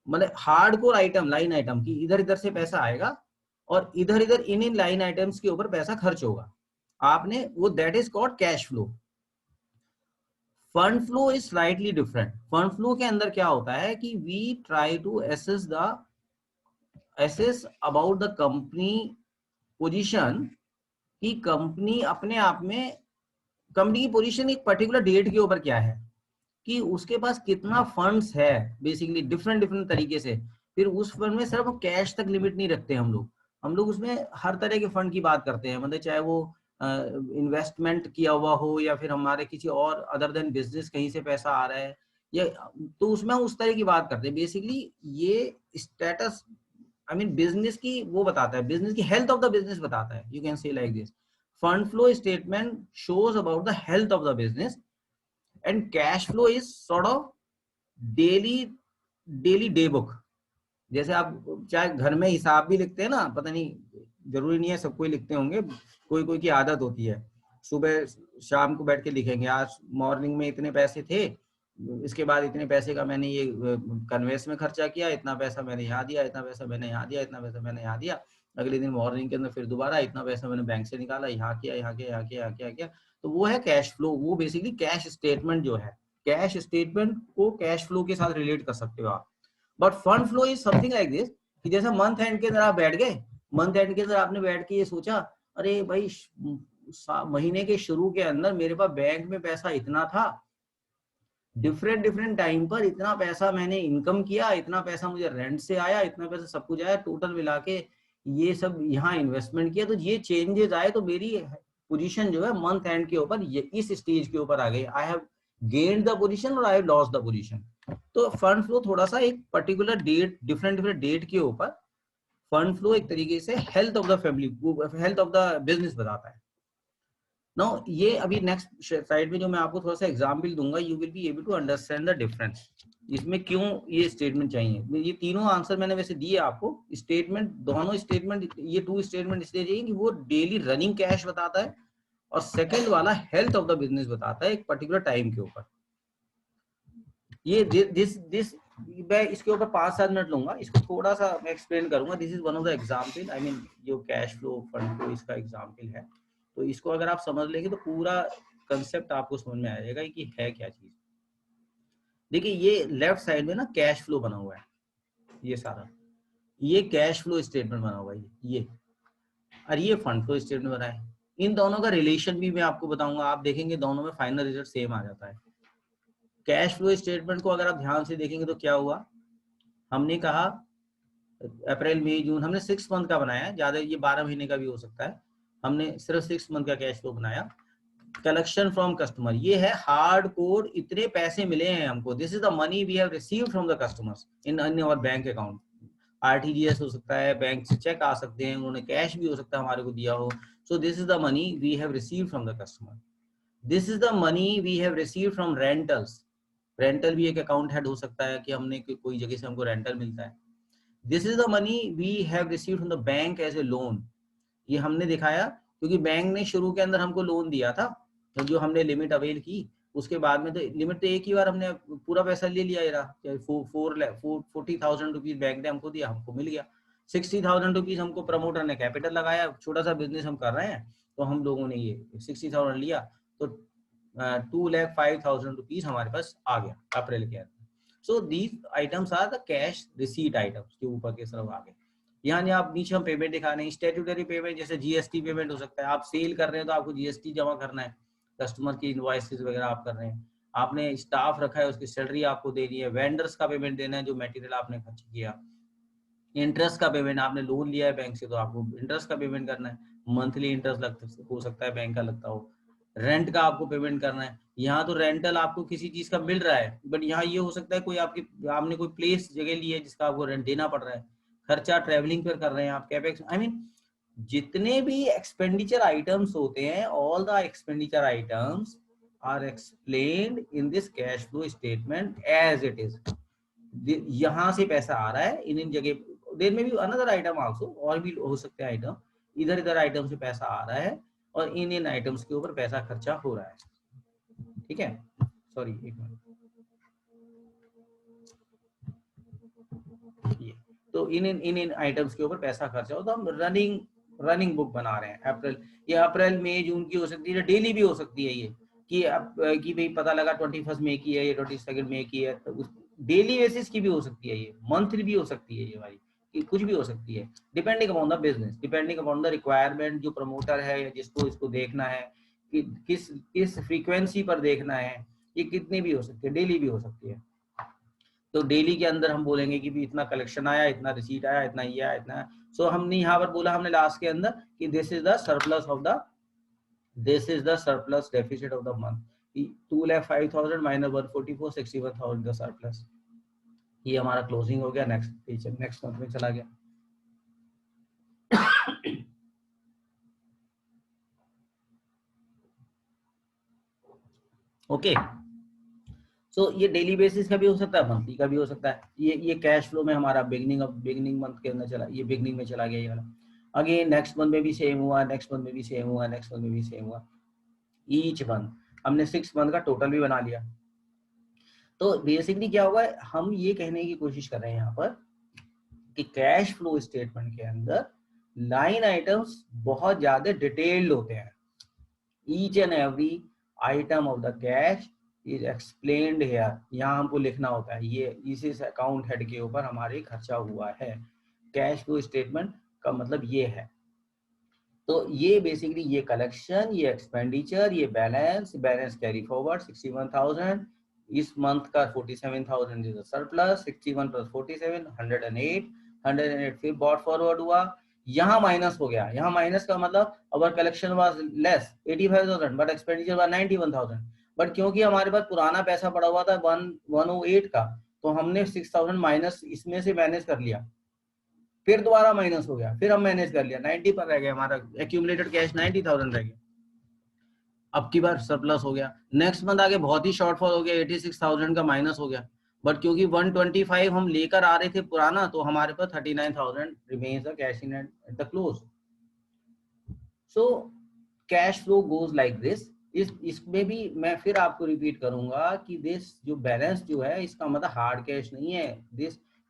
मतलब हार्डकोर आइटम लाइन आइटम की इधर इधर से पैसा आएगा और इधर इधर इन लाइन आइटम्स के ऊपर पैसा खर्च होगा आपने, वो that is called cash flow. Fund flow is slightly different. Fund flow के अंदर क्या होता है कि we try to assess about the company position, कि कंपनी अपने आप में, कंपनी की पोजीशन एक पर्टिकुलर डेट के ऊपर क्या है, कि उसके पास कितना फंड्स है, बेसिकली डिफरेंट तरीके से। फिर उस फंड में सिर्फ कैश तक लिमिट नहीं रखते हम लोग उसमें हर तरह के फंड की बात करते हैं, मतलब चाहे वो इन्वेस्टमेंट किया हुआ हो या फिर हमारे किसी और अदर देन बिजनेस कहीं से पैसा आ रहा है, या तो उसमें उस तरह की बात करते हैं। बेसिकली ये स्टेटस आई मीन बिजनेस की वो बताता है, बिजनेस की हेल्थ ऑफ द बिजनेस बताता है, you can say like this. Fund flow statement shows about the health of the business and cash flow is sort of daily day book. जैसे आप चाहे घर में हिसाब भी लिखते हैं ना, पता नहीं जरूरी नहीं है सबको ही लिखते होंगे, कोई की आदत होती है, सुबह शाम को बैठ के लिखेंगे आज मॉर्निंग में इतने पैसे थे, इसके बाद इतने पैसे का मैंने ये कन्वेंस में खर्चा किया, इतना पैसा मैंने यहाँ दिया, इतना पैसा मैंने यहाँ दिया, इतना पैसा मैंने यहाँ दिया। अगले दिन मॉर्निंग के अंदर फिर दोबारा इतना पैसा मैंने बैंक से निकाला, यहाँ किया। तो वो है कैश फ्लो। वो बेसिकली कैश स्टेटमेंट जो है, कैश स्टेटमेंट को कैश फ्लो के साथ रिलेट कर सकते हो आप। But fund flow is something like this, कि जैसे मंथ एंड के अंदर आप बैठ गए, मंथ एंड के अंदर आपने बैठ के ये सोचा, अरे भाई महीने के शुरू के अंदर मेरे पास बैंक में पैसा इतना था, डिफरेंट टाइम पर इतना पैसा मैंने इनकम किया, इतना पैसा मुझे रेंट से आया, इतना पैसा सब कुछ आया, टोटल मिला के ये सब यहाँ इन्वेस्टमेंट किया, तो ये चेंजेस आए, तो मेरी पोजीशन जो है मंथ एंड के ऊपर इस स्टेज के ऊपर आ गई, I have gained the position और I have lost the position. तो फंड फ्लो थोड़ा सा एक particular date, different different date के ऊपर फंड फ्लो एक तरीके से health of the family, health of the business बताता है। नाउ ये अभी नेक्स्ट साइड में जो मैं आपको थोड़ा सा एग्जांपल दूंगा, you will be able to understand the difference, इसमें क्यों ये स्टेटमेंट चाहिए। ये तीनों आंसर मैंने वैसे दिए आपको, स्टेटमेंट दोनों स्टेटमेंट, ये 2 स्टेटमेंट इसलिए चाहिए कि वो डेली रनिंग कैश बताता है और सेकंड वाला हेल्थ ऑफ द बिजनेस बताता है एक पर्टिकुलर टाइम के ऊपर। ये दिस मैं इसके ऊपर 5-7 मिनट लूंगा, इसको थोड़ा सा मैं एक्सप्लेन करूंगा। This is one of the example, I mean जो कैश फ्लो फंड फ्लो इसका एग्जांपल है। तो इसको अगर आप समझ लेंगे तो पूरा कंसेप्ट आपको समझ में आ जाएगा कि है क्या चीज। देखिए ये लेफ्ट साइड में ना कैश फ्लो बना हुआ है, ये सारा, ये कैश फ्लो स्टेटमेंट बना हुआ है ये, और ये फंड फ्लो स्टेटमेंट बना है। इन दोनों का रिलेशन भी मैं आपको बताऊंगा, आप देखेंगे दोनों में फाइनल रिजल्ट सेम आ जाता है। कैश फ्लो स्टेटमेंट को अगर आप ध्यान से देखेंगे तो क्या हुआ, हमने कहा अप्रैल मई जून, हमने 6 मंथ का बनाया, ज्यादा ये 12 महीने का भी हो सकता है, हमने सिर्फ 6 मंथ का कैश फ्लो बनाया। कलेक्शन फ्रॉम कस्टमर, ये है हार्ड कोड, इतने पैसे मिले हैं हमको, this is the money we have received from the customers in our bank account. RTGS हो सकता है, बैंक से चेक आ सकते हैं, उन्होंने कैश भी हो सकता है हमारे को दिया हो। So this is the money we have received from the customer. This is the money we have received from rentals, rental भी एक अकाउंट हेड हो सकता है कि हमने कोई जगह से हमको रेंटल मिलता है। This is the money we have received from the bank as a loan, ये हमने दिखाया क्योंकि बैंक ने शुरू के अंदर हमको लोन दिया था, तो जो हमने लिमिट अवेल की उसके बाद में तो लिमिट तो एक ही बार हमने पूरा पैसा ले लिया, 40,000 रुपीज बैंक ने हमको दिया, हमको मिल गया। 60,000 रुपीज हमको प्रमोटर ने कैपिटल लगाया, छोटा सा बिजनेस हम कर रहे हैं, तो हम लोगों ने ये 60,000 लिया, तो 2,05,000 रुपीज हमारे पास आ गया अप्रैल के अंदर। So these items are the cash receipt items के ऊपर के तरफ आ गए। यहाँ आप नीचे हम पेमेंट दिखा रहे हैं, स्टैट्यूटरी पेमेंट जैसे जीएसटी पेमेंट हो सकता है, आप सेल कर रहे हैं तो आपको जीएसटी जमा करना है, कस्टमर की इनवॉइसेस वगैरह आप कर रहे हैं, आपने स्टाफ रखा है उसकी सैलरी आपको देनी है, वेंडर्स का पेमेंट देना है जो मटेरियल आपने खर्च किया, इंटरेस्ट का पेमेंट, आपने लोन लिया है बैंक से तो आपको इंटरेस्ट का पेमेंट करना है, मंथली इंटरेस्ट हो सकता है बैंक का लगता हो, रेंट का आपको पेमेंट करना है। यहाँ तो रेंटल आपको किसी चीज का मिल रहा है, बट यहाँ ये हो सकता है कोई आपने कोई प्लेस जगह ली है जिसका आपको रेंट देना पड़ रहा है, खर्चा ट्रेवलिंग पर कर रहे हैं आप, कैपेक्स, आई मीन जितने भी एक्सपेंडिचर आइटम्स होते हैं, all the expenditure items are explained in this cash flow statement as it is. यहाँ से पैसा आ रहा है इन जगह, देयर में भी अनदर आइटम आल्सो, और भी हो सकते हैं आइटम, इधर इधर आइटम से पैसा आ रहा है और इन आइटम्स के ऊपर पैसा खर्चा हो रहा है। ठीक है, सॉरी एक मिनट, तो इन आइटम्स के ऊपर पैसा खर्चा हो, तो हम रनिंग बुक बना रहे हैं। अप्रैल, ये अप्रैल मई जून की हो सकती है, डेली भी हो सकती है ये कि भाई पता लगा 21 मई की है, ये 22 मई की है, तो डेली बेसिस की भी हो सकती है, ये मंथली भी हो सकती है, ये वाली कि कुछ भी हो सकती है, depending upon the business, depending upon the requirement, जो प्रमोटर है या जिसको इसको देखना है कि किस फ्रीक्वेंसी पर देखना है, ये कितनी भी हो सकती है, डेली भी हो सकती है। तो डेली के अंदर हम बोलेंगे कि भी इतना कलेक्शन आया, इतना रिसीट आया, इतना ये आया, इतना, सो हमने यहाँ पर बोला हमने लास्ट के अंदर कि this is the surplus deficit of the month, 2,05,000 minus 144, 61,000 का सरप्लस, ये हमारा क्लोजिंग हो गया। नेक्स्ट मंथ में चला गया। ओके, सो ये डेली बेसिस का भी हो सकता है, मंथली का भी हो सकता है। ये कैश फ्लो में हमारा बिगनिंग मंथ के अंदर चला, ये बिगनिंग में चला गया ये वाला। अगेन नेक्स्ट मंथ में भी सेम हुआ, नेक्स्ट मंथ में भी सेम हुआ, नेक्स्ट मंथ में भी सेम हुआ, ईच मंथ हमने 6 मंथ का टोटल भी बना लिया। तो बेसिकली क्या होगा, हम ये कहने की कोशिश कर रहे हैं यहाँ पर कि कैश फ्लो स्टेटमेंट के अंदर लाइन आइटम्स बहुत ज्यादा डिटेल्ड होते हैं, each and every item of the cash is explained here, यहाँ हमको लिखना होता है ये इस अकाउंट हेड के ऊपर हमारे खर्चा हुआ है। कैश फ्लो स्टेटमेंट का मतलब ये है। तो ये बेसिकली ये कलेक्शन, ये एक्सपेंडिचर, ये बैलेंस कैरी फॉरवर्ड 61,000, इस मंथ का 47,000 इज सरप्लस, 61 प्लस 47 108 फिर बॉट फॉरवर्ड हुआ, यहाँ माइनस हो गया, यहाँ माइनस का मतलब our collection was less 85,000 but expenditure was 91,000, but क्योंकि हमारे पास पुराना पैसा पड़ा हुआ था 108 का, तो हमने 6000 माइनस इसमें से मैनेज कर लिया, फिर दोबारा माइनस हो गया, फिर हम मैनेज कर लिया, 90 पर रह गया, हमारा एक्यूमुलेटेड कैश 90,000 रह गया। अब की बार सरप्लस हो गया, नेक्स्ट मंथ आगे बहुत ही शॉर्टफॉल हो गया, 86,000 का माइनस हो गया, बट क्योंकि 125 हम लेकर आ रहे थे पुराना, तो हमारे पास 39,000 remains cash in at the close. So cash flow goes like this. इसमें भी मैं फिर आपको रिपीट करूंगा कि दिस जो बैलेंस जो है, इसका मतलब हार्ड कैश नहीं है,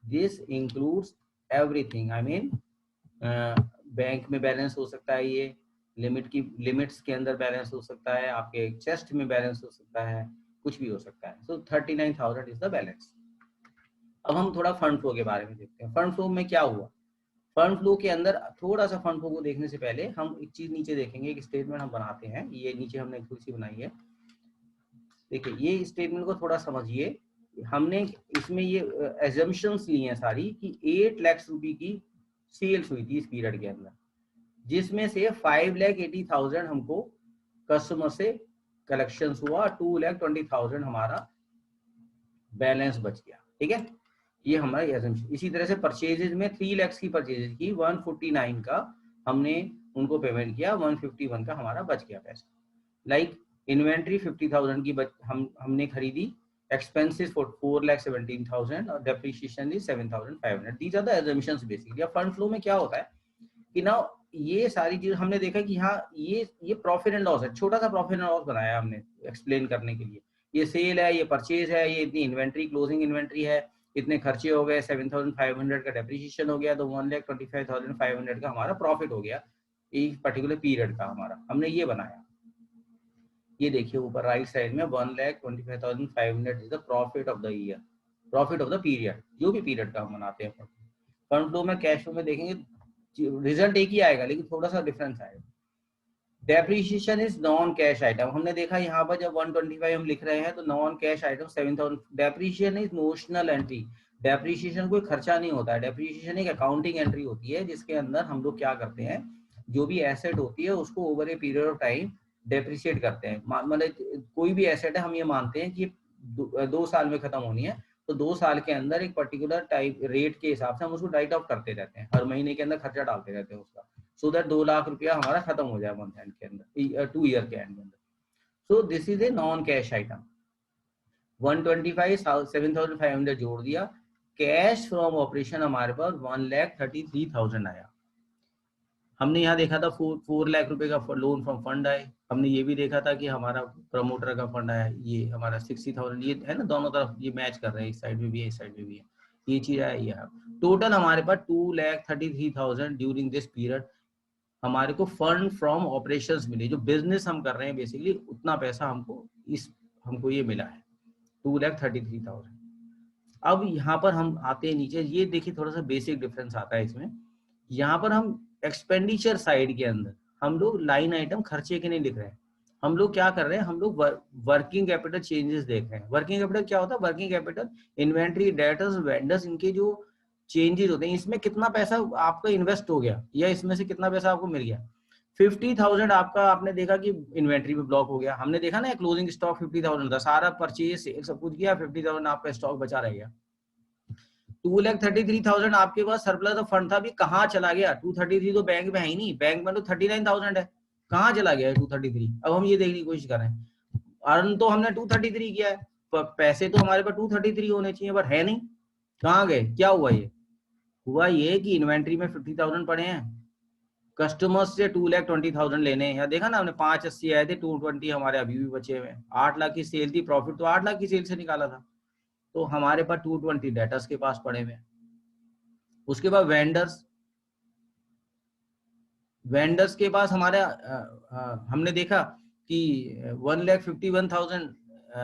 this includes everything. I mean bank में बैलेंस हो सकता है, ये लिमिट्स के अंदर बैलेंस हो सकता है, आपके चेस्ट में बैलेंस हो सकता है, कुछ भी हो सकता है। सो 39,000 इज द बैलेंस। अब हम थोड़ा फंड फ्लो के बारे में देखते हैं। फंड फ्लो में क्या हुआ? फंड फ्लो के अंदर थोड़ा सा फंड फ्लो को देखने से पहले हम एक चीज नीचे देखेंगे, एक स्टेटमेंट हम बनाते हैं, ये नीचे हमने थोड़ी सी बनाई है, देखिए ये स्टेटमेंट को थोड़ा समझिए। हमने इसमें ये एजम्पशंस ली हैं सारी कि 8 लाख रुपए की सेल्स हुई थी इस पीरियड के अंदर, जिसमें से 5,80,000 हमको कस्टमर से कलेक्शंस हुआ, 2,20,000 हमारा बैलेंस बच गया। ठीक है, ये हमारा एजम्पशन। इसी तरह से परचेजेज में 3 लाख की परचेजेज की, 149 का हमने उनको पेमेंट किया, 151 का हमारा बच गया पैसा। लाइक इन्वेंट्री 50,000 की हमने खरीदी, एक्सपेंसेस 4,17,000 और depreciation is 7,500। These are the assumptions basically. अब फंड फ्लो में क्या होता है कि ना ये सारी चीज हमने देखा कि हाँ ये प्रॉफिट एंड लॉस है, छोटा सा प्रॉफिट एंड लॉस बनाया हमने एक्सप्लेन करने के लिए। ये सेल है, ये परचेज है, ये इतनी इन्वेंट्री क्लोजिंग इन्वेंट्री है, इतने खर्चे हो गए, 7,500 का डेप्रिसिएशन हो गया, तो 1,25,500 का हमारा प्रॉफिट हो गया एक पर्टिकुलर पीरियड का हमारा, हमने ये बनाया। ये देखिए ऊपर राइट साइड में 1,25,500 is the profit of the year, profit of the period, जो भी पीरियड का हम बनाते हैं। फंड फ्लो में कैश फ्लो में देखेंगे रिजल्ट एक ही आएगा, लेकिन थोड़ा सा डिफरेंस आएगा। Depreciation is non cash item. हमने देखा यहाँ पर जब 125 हम लिख रहे हैं तो non cash item 7,000। Depreciation is notional entry. Depreciation कोई खर्चा नहीं होता है, डेप्रिसिएशन एक अकाउंटिंग एंट्री होती है जिसके अंदर हम लोग क्या करते हैं, जो भी एसेट होती है उसको over a period of time depreciate करते हैं। मतलब कोई भी एसेट है, हम ये मानते हैं कि 2 साल में खत्म होनी है, तो 2 साल के अंदर एक पर्टिकुलर टाइप रेट के हिसाब से हम उसको राइट ऑफ करते रहते हैं, हर महीने के अंदर खर्चा डालते रहते हैं उसका, सो दैट 2 लाख रुपया हमारा खत्म हो जाए मंथ एंड के अंदर, 2 ईयर के एंड के अंदर। सो this is a non cash item. 125 7,500 जोड़ दिया, कैश फ्रॉम ऑपरेशन हमारे पास 1,33,000 आया। हमने यहाँ देखा था 4 लाख रुपए का लोन फ्रॉम फंड आए, हमने ये भी देखा था कि हमारा प्रमोटर का फंड आया, ये हमारा 60,000, ये है ना, दोनों तरफ ये मैच कर रहे हैं, इस साइड में भी है, इस साइड में भी है, ये चीज आया। ये टोटल हमारे पास 2,33,000 ड्यूरिंग दिस पीरियड हमारे को फंड फ्रॉम ऑपरेशंस मिले, जो बिजनेस हम कर रहे हैं बेसिकली उतना पैसा हमको ये मिला है, 2,33,000। अब यहाँ पर हम आते हैं नीचे, ये देखिए थोड़ा सा बेसिक डिफरेंस आता है इसमें। यहाँ पर हम एक्सपेंडिचर साइड के अंदर हम लोग लाइन आइटम खर्चे के नहीं लिख रहे हैं, हम लोग क्या कर रहे हैं, हम लोग वर्किंग कैपिटल चेंजेस देख रहे हैं। वर्किंग कैपिटल क्या होता है? Working capital inventory, debtors, vendors, इनके जो चेंजेस होते हैं, इसमें कितना पैसा आपका इन्वेस्ट हो गया या इसमें से कितना पैसा आपको मिल गया। 50,000 आपका, आपने देखा कि इन्वेंट्री में ब्लॉक हो गया, हमने देखा ना क्लोजिंग स्टॉक 50,000 था, सारा परचेज सब कुछ किया, 50,000 आपका स्टॉक बचा रह गया। 2,33,000 आपके पास सरप्लस ऑफ फंड था, भी कहाँ चला गया? 233 तो बैंक में है ही नहीं, बैंक में तो 39,000 है, कहाँ चला गया है 233? अब हम ये देखने की कोशिश कर रहे हैं, अर्न तो हमने 233 किया है, पैसे तो हमारे पास 233 होने चाहिए, बट है नहीं, कहाँ गए? क्या हुआ? ये हुआ ये कि इन्वेंट्री में 50,000 पड़े हैं, कस्टमर्स से 2,20,000 लेने हैं। देखा ना हमने 580 आए थे, 220 हमारे अभी भी बचे हुए हैं। 8 लाख की सेल थी, प्रॉफिट तो 8 लाख की सेल से निकाला था, तो हमारे पास 220 डेटर्स के पास पड़े हुए। उसके बाद वेंडर्स के पास हमारे हमने देखा कि 1,51,000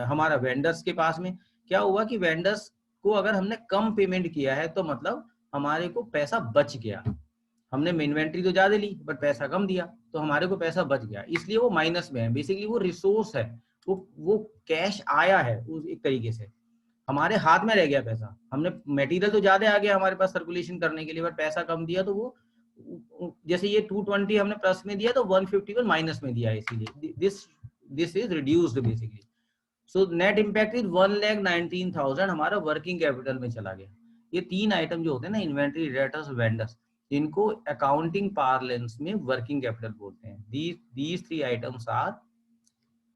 हमारा वेंडर्स के पास में। क्या हुआ कि वेंडर्स को अगर हमने कम पेमेंट किया है तो मतलब हमारे को पैसा बच गया, हमने इन्वेंट्री तो ज्यादा ली बट पैसा कम दिया, तो हमारे को पैसा बच गया, इसलिए वो माइनस में है। बेसिकली वो रिसोर्स है, वो कैश आया है उस एक तरीके से, हमारे हाथ में रह गया पैसा। हमने मटेरियल तो ज्यादा आ गया हमारे पास सर्कुलेशन करने के लिए, बट पैसा कम दिया, तो वो जैसे ये 220 हमने प्लस में दिया तो 151 माइनस में दिया, इसीलिए this is reduced basically. So net impact is 1,19,000 हमारा वर्किंग कैपिटल में चला गया। ये 3 आइटम जो होते हैं ना, इन्वेंट्री, डेटर्स, वेंडर्स, इनको अकाउंटिंग पार्लेंस में वर्किंग कैपिटल बोलते हैं। these 3 items are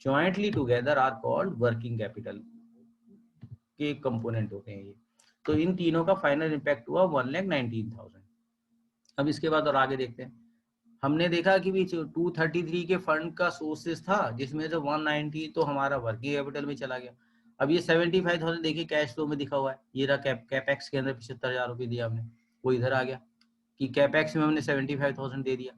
jointly together are called working capital के कंपोनेंट होते हैं ये। तो इन तीनों का फाइनल इम्पैक्ट हुआ 1,19,000। अब इसके बाद और आगे देखते हैं। हमने देखा कि भी 233 के फंड का सोर्सेस था, जिसमें से 190 तो हमारा वर्किंग कैपिटल में चला गया। अब ये 75,000 देखिए कैश फ्लो में दिखा हुआ है, ये रहा कैपेक्स के अंदर 75,000 रुपये दिया हमने, वो इधर आ गया कि कैपेक्स में हमने 75,000 दे दिया।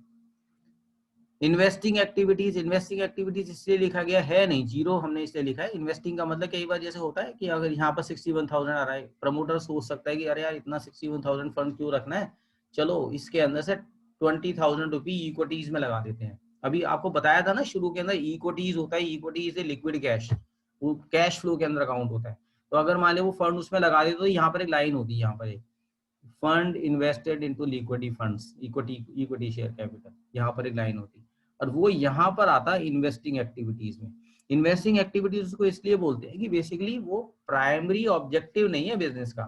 इन्वेस्टिंग एक्टिविटीज इसलिए लिखा गया है नहीं, जीरो हमने इसलिए लिखा है। इन्वेस्टिंग का मतलब कई बार जैसे होता है कि अगर यहाँ पर 61,000 आ रहा है, प्रमोटर सोच सकता है कि अरे यार इतना 61,000 फंड क्यों रखना है, चलो इसके अंदर से 20,000 रुपये इक्विटीज में लगा देते हैं। अभी आपको बताया था ना शुरू के अंदर, इक्विटीज होता है, इक्विटीज इज लिक्विड कैश, वो कैश फ्लो के अंदर अकाउंट होता है। तो अगर मान लो वो फंड उसमें लगा देते तो यहाँ पर एक लाइन होती है, यहाँ पर एक fund invested into liquidity funds, equity share capital, यहाँ पर एक लाइन होती है, और वो यहाँ पर आता है इन्वेस्टिंग एक्टिविटीज में। इन्वेस्टिंग एक्टिविटीज को इसलिए बोलते हैं कि बेसिकली वो प्राइमरी ऑब्जेक्टिव नहीं है बिजनेस का,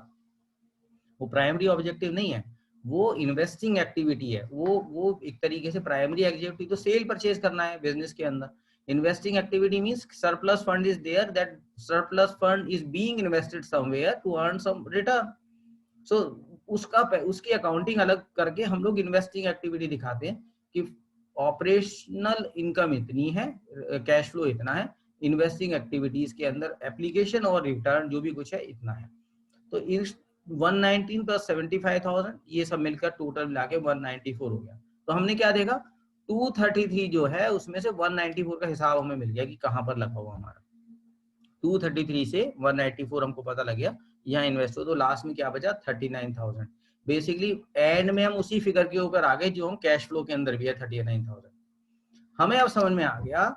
वो प्राइमरी ऑब्जेक्टिव नहीं है, वो इन्वेस्टिंग एक्टिविटी है। वो एक तरीके से प्राइमरी एक्टिविटी तो सेल परचेज करना है बिजनेस के अंदर। Investing activity means surplus fund is there, that surplus fund is being invested somewhere to earn some return. So उसकी अकाउंटिंग अलग करके हम लोग इन्वेस्टिंग एक्टिविटी दिखाते हैं कि ऑपरेशनल इनकम इतनी है, कैश फ्लो इतना है, इन्वेस्टिंग एक्टिविटीज के अंदर एप्लीकेशन और रिटर्न जो भी कुछ है इतना है। तो इस 119 प्लस 75,000 ये सब मिलकर टोटल मिला के 194 हो गया। तो हमने क्या देखा, 233 जो है उसमें से 194 का हिसाब हमें मिल गया कि कहां पर लगा हुआ हमारा। 233 से 194 हमको पता लग गया यहाँ इन्वेस्ट हो, तो लास्ट में क्या बचा 39,000। बेसिकली एंड में हम उसी फिगर के ऊपर आ गए जो हम कैश फ्लो के अंदर भी है 39,000। हमें अब समझ में आ गया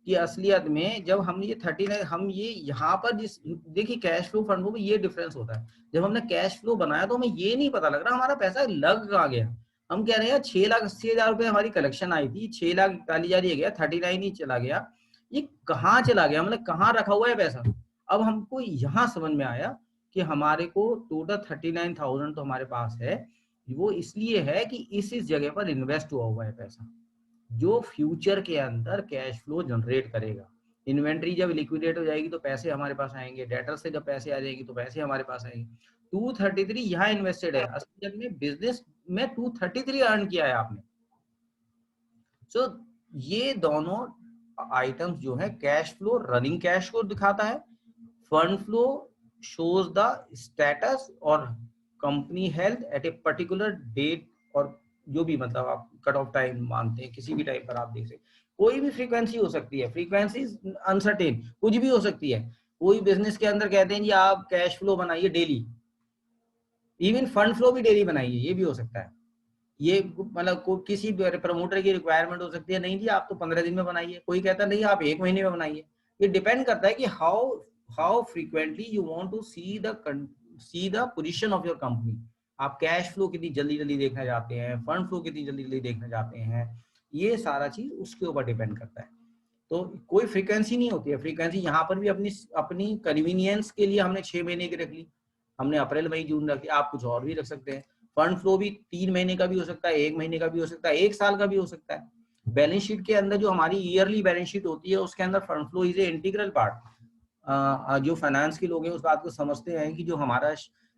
कि असलियत में जब हम ये 39 हम ये यहाँ पर जिस देखिए कैश फ्लो फंड में ये डिफरेंस होता है, जब हमने कैश फ्लो बनाया तो हमें ये नहीं पता लग रहा हमारा पैसा लग कहाँ गया। हम कह रहे हैं 6,80,000 रुपए हमारी कलेक्शन आई थी, 6,41,000 ये गया, 39 ही चला गया, ये कहाँ चला गया, मतलब कहाँ रखा हुआ है पैसा। अब हमको यहाँ समझ में आया कि हमारे को टोटल 39,000 तो हमारे पास है, वो इसलिए है कि इस जगह पर इन्वेस्ट हुआ है पैसा जो फ्यूचर के अंदर कैश फ्लो जनरेट करेगा। इन्वेंट्री जब लिक्विडेट हो जाएगी तो पैसे हमारे पास आएंगे, डेटर से जब पैसे आ जाएंगे तो पैसे हमारे पास आएंगे। 233 यहाँ इन्वेस्टेड है, असल में बिजनेस में 233 अर्न किया है आपने। सो ये दोनों आइटम्स जो है, कैश फ्लो रनिंग कैश को दिखाता है, fund flow shows the status और company health at a particular date, और जो भी मतलब आप कट ऑफ टाइम मानते हैं किसी भी टाइम पर आप देख सकते, कोई भी फ्रीक्वेंसी हो सकती है, फ्रीक्वेंसी अनसर्टेन कुछ भी हो सकती है। कोई बिजनेस के अंदर कहते हैं जी आप कैश फ्लो बनाइए डेली, इवन फंड फ्लो भी डेली बनाइए, ये भी हो सकता है। ये मतलब किसी प्रमोटर की रिक्वायरमेंट हो सकती है, नहीं जी आप तो 15 दिन में बनाइए, कोई कहता नहीं आप 1 महीने में बनाइए। ये डिपेंड करता है कि how frequently you want to see the position of your company. आप कैश फ्लो कितनी जल्दी जल्दी देखना चाहते हैं, फंड फ्लो कितनी जल्दी जल्दी देखना चाहते हैं, ये सारा चीज उसके ऊपर डिपेंड करता है। तो कोई फ्रीक्वेंसी नहीं होती है। फ्रीक्वेंसी यहाँ पर भी अपनी कन्वीनियंस के लिए हमने 6 महीने की रख ली, हमने अप्रैल मई जून रखी, आप कुछ और भी रख सकते हैं। फंड फ्लो भी 3 महीने का भी हो सकता है, 1 महीने का भी हो सकता है, 1 साल का भी हो सकता है। बैलेंस शीट के अंदर जो हमारी ईयरली बैलेंस शीट होती है उसके अंदर fund flow is a integral part. जो फाइनेंस के लोग हैं उस बात को समझते हैं कि जो हमारा